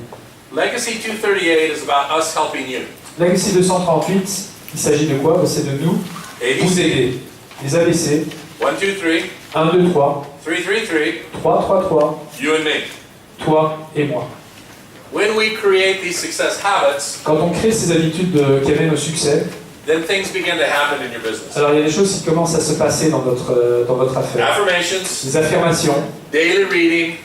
Legacy 238 is about us helping you. Legacy 238, il s'agit de quoi? C'est de nous vous ABC. aider. Les ABC, 1, 2, 3, 1, 2, 3, 3, 3, 3, 3, 3, you and me. toi et moi. When we create these success habits, Quand on crée ces habitudes qui amènent au succès, then things begin to happen in your business. alors il y a des choses qui commencent à se passer dans votre affaire. Affirmations, Les affirmations, daily reading,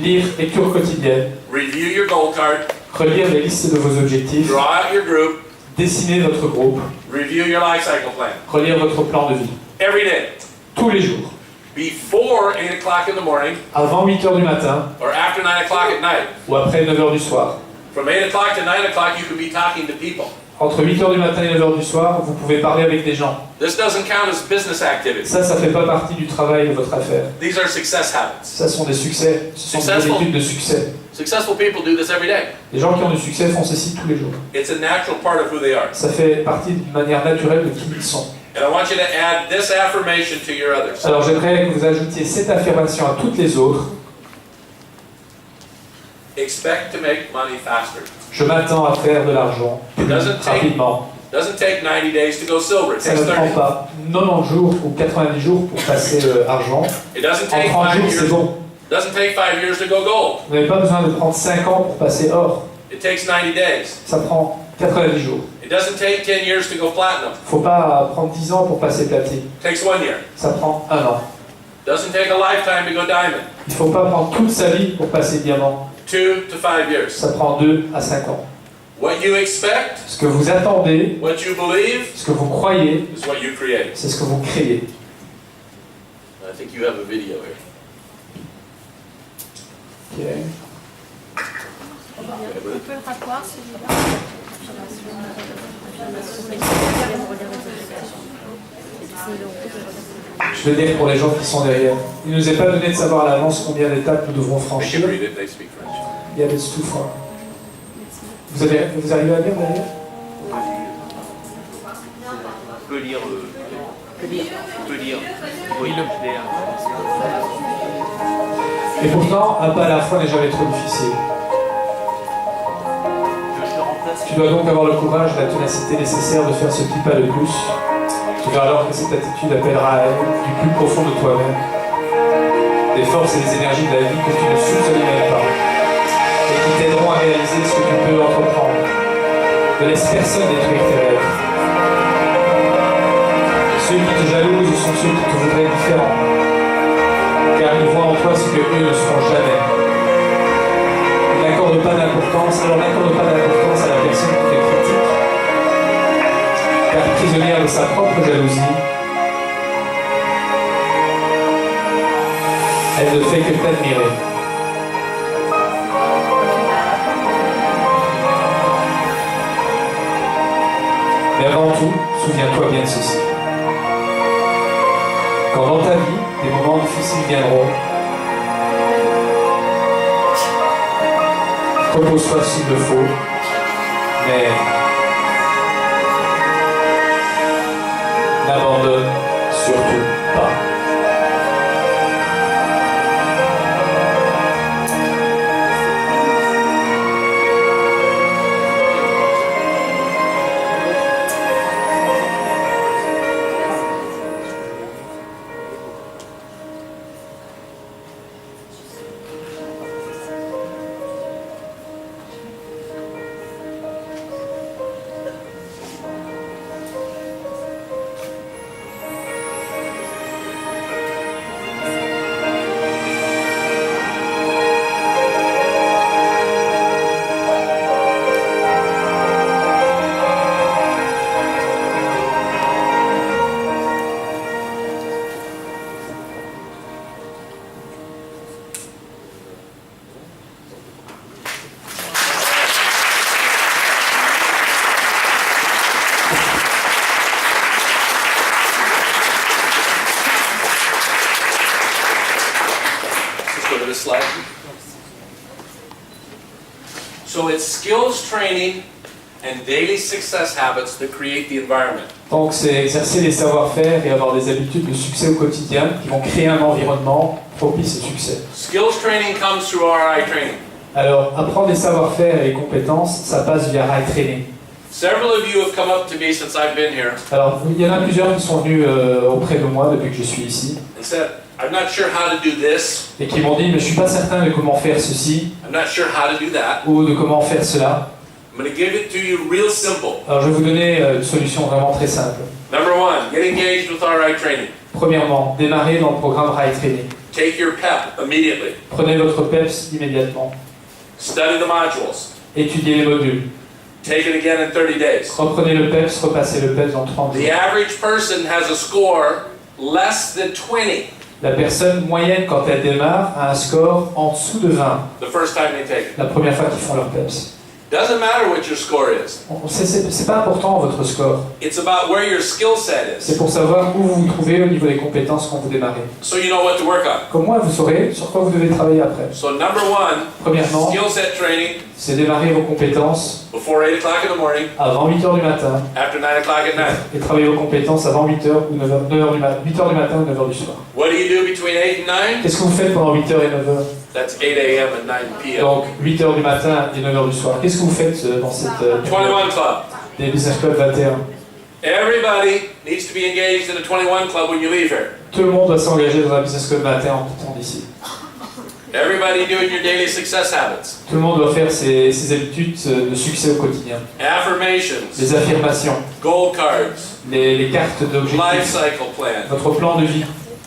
lire, lecture quotidienne, review your goal card, relire les listes de vos objectifs, draw out your group, dessiner votre groupe, review your life cycle plan. relire votre plan de vie. Every day, Tous les jours. before 8 o'clock in the morning Avant 8 h du matin or after 9 o'clock at night. ou après 9 h du soir. From 8 o'clock to 9 o'clock, you could be talking to people. Entre 8 h du matin et 9 h du soir, vous pouvez parler avec des gens. This doesn't count as business activities. Ça fait pas partie du travail de votre affaire. These are success habits. Ça sont des succès, ce sont des Successful. habitudes de succès. Successful people do this every day. Les gens qui ont du succès font ceci tous les jours. It's a natural part of who they are. Ça fait partie d'une manière naturelle de qui ils sont. And I want you to add this affirmation to your others. Alors j'aimerais que vous ajoutiez cette affirmation à toutes les autres. Expect to make money faster. Je m'attends à faire de l'argent plus rapidement. Doesn't take 90 days to go silver. It Ça takes ne prend 30. pas 90 jours ou 90 jours pour passer argent. It doesn't En take 30 5 jours, c'est years. bon. Doesn't take 5 years to go gold. Vous n'avez pas besoin de prendre 5 ans pour passer or. It takes 90 days. Ça prend 90 jours. It doesn't take 10 years to go platinum. Il ne faut pas prendre 10 ans pour passer platine. It takes 1 year. Ça prend 1 an. Doesn't take a lifetime to go diamond. Il ne faut pas prendre toute sa vie pour passer diamant. 2 to 5 years. Ça prend 2 à 5 ans. What you expect, Ce que vous attendez, what you believe, ce que vous croyez, is what you create. c'est ce que vous créez. I think you have a video here. Ok. On peut le rappeler, celui-là. Je veux dire pour les gens qui sont derrière. Il ne nous est pas donné de savoir à l'avance combien d'étapes nous devrons They franchir. can read it, they speak French. Il y a des souffrants. Vous arrivez à lire derrière? On peut lire. On peut lire. Oui, clair. Et pourtant, un pas à la fois n'est jamais trop difficile. Tu dois donc avoir le courage et la ténacité nécessaire de faire ce petit pas de plus. Tu verras alors que cette attitude appellera à elle, du plus profond de toi-même, des forces et des énergies de la vie que tu ne soupçonnais même pas, et qui t'aideront à réaliser ce que tu peux entreprendre. Ne laisse personne détruire tes rêves. Ceux qui te jalousent sont ceux qui te voudraient différent, car ils voient en toi ce que eux ne seront jamais. N'accorde pas d'importance, alors n'accorde pas d'importance à la personne qui te critique, car prisonnière de sa propre jalousie, elle ne fait que t'admirer. Mais avant tout, souviens-toi bien de ceci. Quand dans ta vie, des moments difficiles viendront, repose-toi s'il le faut, mais n'abandonne surtout pas. this slide. So it's skills training and daily success habits that create the environment. Donc c'est exercer les savoir-faire et avoir des habitudes de succès au quotidien qui vont créer un environnement propice au succès. Skills training comes through RI training. Alors, apprendre les savoir-faire et les compétences, ça passe via RI Training. Several of you have come up to me since I've been here Alors, il y en a plusieurs qui sont venus auprès de moi depuis que je suis ici and said, I'm not sure how to do this, et qui m'ont dit, mais je suis pas certain de comment faire ceci I'm not sure how to do that. ou de comment faire cela. I'm going to give it to you real simple. Alors, je vais vous donner une solution vraiment très simple. Number one, get engaged with RI training. Premièrement, démarrez dans le programme RI Training. Take your PEP immediately. Prenez votre PEPS immédiatement. Study the modules. Étudiez les modules. Take it again in 30 days. Reprenez le PEPS, repassez le PEPS dans 30 The jours. average person has a score less than 20 La personne moyenne, quand elle démarre, a un score en dessous de 20 the first time they take it. la première fois qu'ils font leur PEPS. Doesn't matter what your score is. C'est pas important votre score. It's about where your skill set C'est is. pour savoir où vous vous trouvez au niveau des compétences quand vous démarrez. So you know what to work on. Comme moi, vous saurez sur quoi vous devez travailler après. So number one, Premièrement, skill set training c'est démarrer vos compétences before 8 o'clock in the morning, avant 8h du matin after 9 o'clock at night. et travailler vos compétences avant 8h ou 9h du matin, 8h du matin ou 9h du soir. What do you do between 8 and 9? Qu'est-ce que vous faites pendant 8h et 9h? That's 8 a.m. and 9 p.m. Donc 8h du matin et 9h du soir. Qu'est-ce que vous faites dans cette 21 club. des Business Club 21? Everybody needs to be engaged in a 21 club when you leave here. Tout le monde doit s'engager dans un Business Club 21 en quittant d'ici. Everybody doing your daily success habits. Tout le monde doit faire ses habitudes de succès au quotidien. Affirmations, Les affirmations, goal cards, les cartes life d'objectifs, cycle plan, votre plan de vie,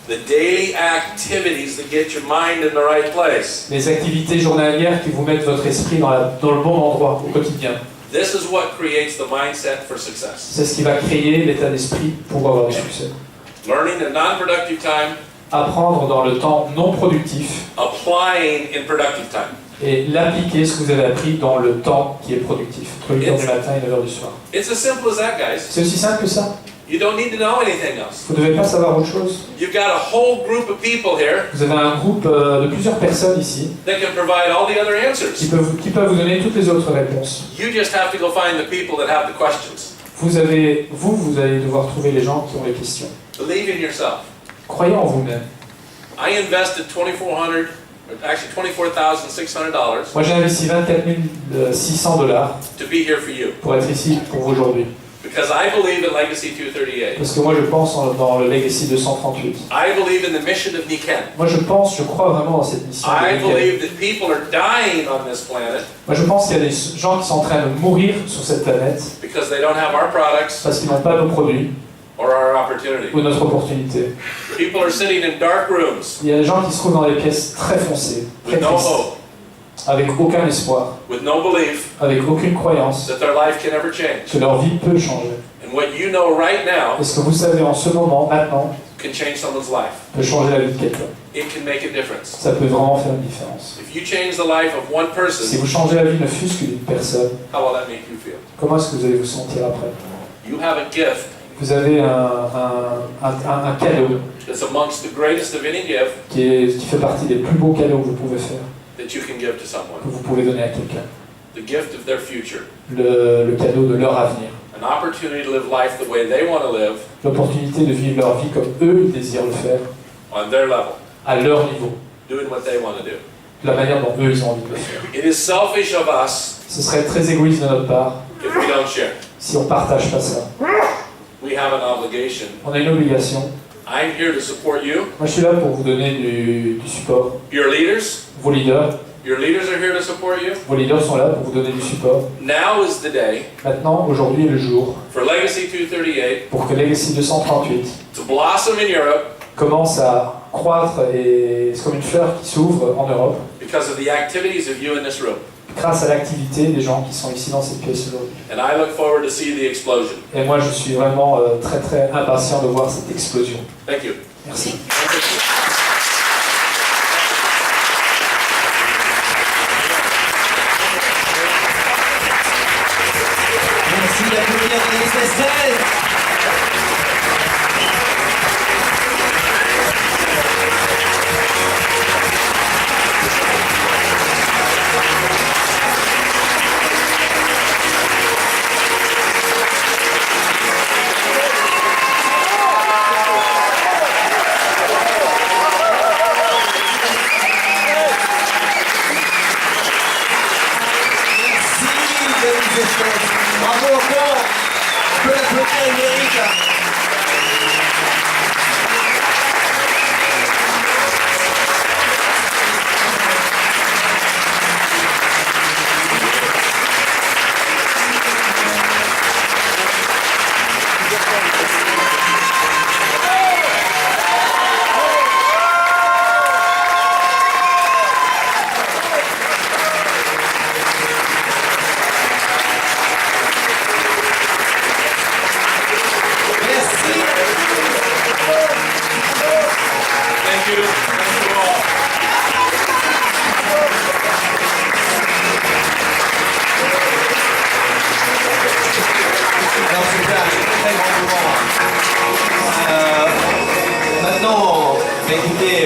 the daily activities that get your mind in the right place. les activités journalières qui vous mettent votre esprit dans le bon endroit au quotidien. This is what creates the mindset for success. C'est ce qui va créer l'état d'esprit pour avoir du succès. Learning in non-productive time, Apprendre dans le temps non productif applying in productive time. et l'appliquer ce que vous avez appris dans le temps qui est productif, entre 8h du matin et 9h du soir. It's as simple as that, guys. C'est aussi simple que ça. You don't need to know anything else. Vous ne devez pas savoir autre chose. You've got a whole group of people here Vous avez un groupe de plusieurs personnes ici that can provide all the other answers. qui peuvent vous donner toutes les autres réponses. You just have to go find the people that have the questions. Vous allez devoir trouver les gens qui ont les questions. Believe in yourself. Croyez en vous-même. I invested $24,600 Moi j'ai investi 24 600 $ to be here for you pour être ici pour vous aujourd'hui. because I believe in Legacy 238. Parce que moi je pense dans le Legacy 238. I believe in the mission of Nikken. Moi je crois vraiment dans cette mission. I de Nikken. believe that people are dying on this planet Moi je pense qu'il y a des gens qui sont en train de mourir sur cette planète because they don't have our products parce qu'ils n'ont pas nos produits or our opportunity. ou notre opportunité. People are sitting in dark rooms Il y a des gens qui se trouvent dans des pièces très foncées, très with no tristes, hope, avec aucun espoir, with no belief avec aucune croyance that their life can ever change. que leur vie peut changer. And what you know right now Et ce que vous savez en ce moment, maintenant, can change someone's life. peut changer la vie de quelqu'un. It can make a difference. Ça peut vraiment faire une différence. If you change the life of one Si person, vous changez la vie ne fût-ce que d'une personne, how will that make you feel? comment est-ce que vous allez vous sentir après? You have a gift Vous avez un cadeau that's amongst the greatest of any gift qui fait partie des plus beaux cadeaux que vous pouvez faire, that you can give to que someone. vous pouvez donner à quelqu'un. The gift of their future. Le cadeau de leur avenir. An opportunity to live life the way they want to live L'opportunité de vivre leur vie comme eux ils désirent le faire, on their level, à leur niveau, doing what they want to do. de la manière dont eux ils ont envie de le faire. It is selfish of us Ce serait très égoïste de notre part if we don't share. si on ne partage pas ça. We have an obligation. On a une obligation. I'm here to support you. Moi je suis là pour vous donner du support. Your leaders Vos leaders are here to support you. sont là pour vous donner du support. Now is the day Maintenant, aujourd'hui est le jour for Legacy 238 pour que Legacy 238 to blossom in Europe commence à croître et c'est comme une fleur qui s'ouvre en Europe because of the activities of you in this room. grâce à l'activité des gens qui sont ici dans cette pièce aujourd'hui. And I look forward to see the explosion. Et moi je suis vraiment très très impatient de voir cette explosion. Thank you. Merci. Merci d'applaudir Dennis Estes. Thank you. Thank you all. Alors super, très grand moment. Maintenant, bah, écoutez,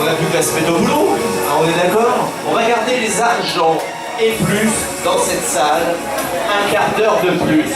on n'a plus qu'à se mettre au boulot, hein, on est d'accord? On va garder les argents et plus dans cette salle, un quart d'heure de plus.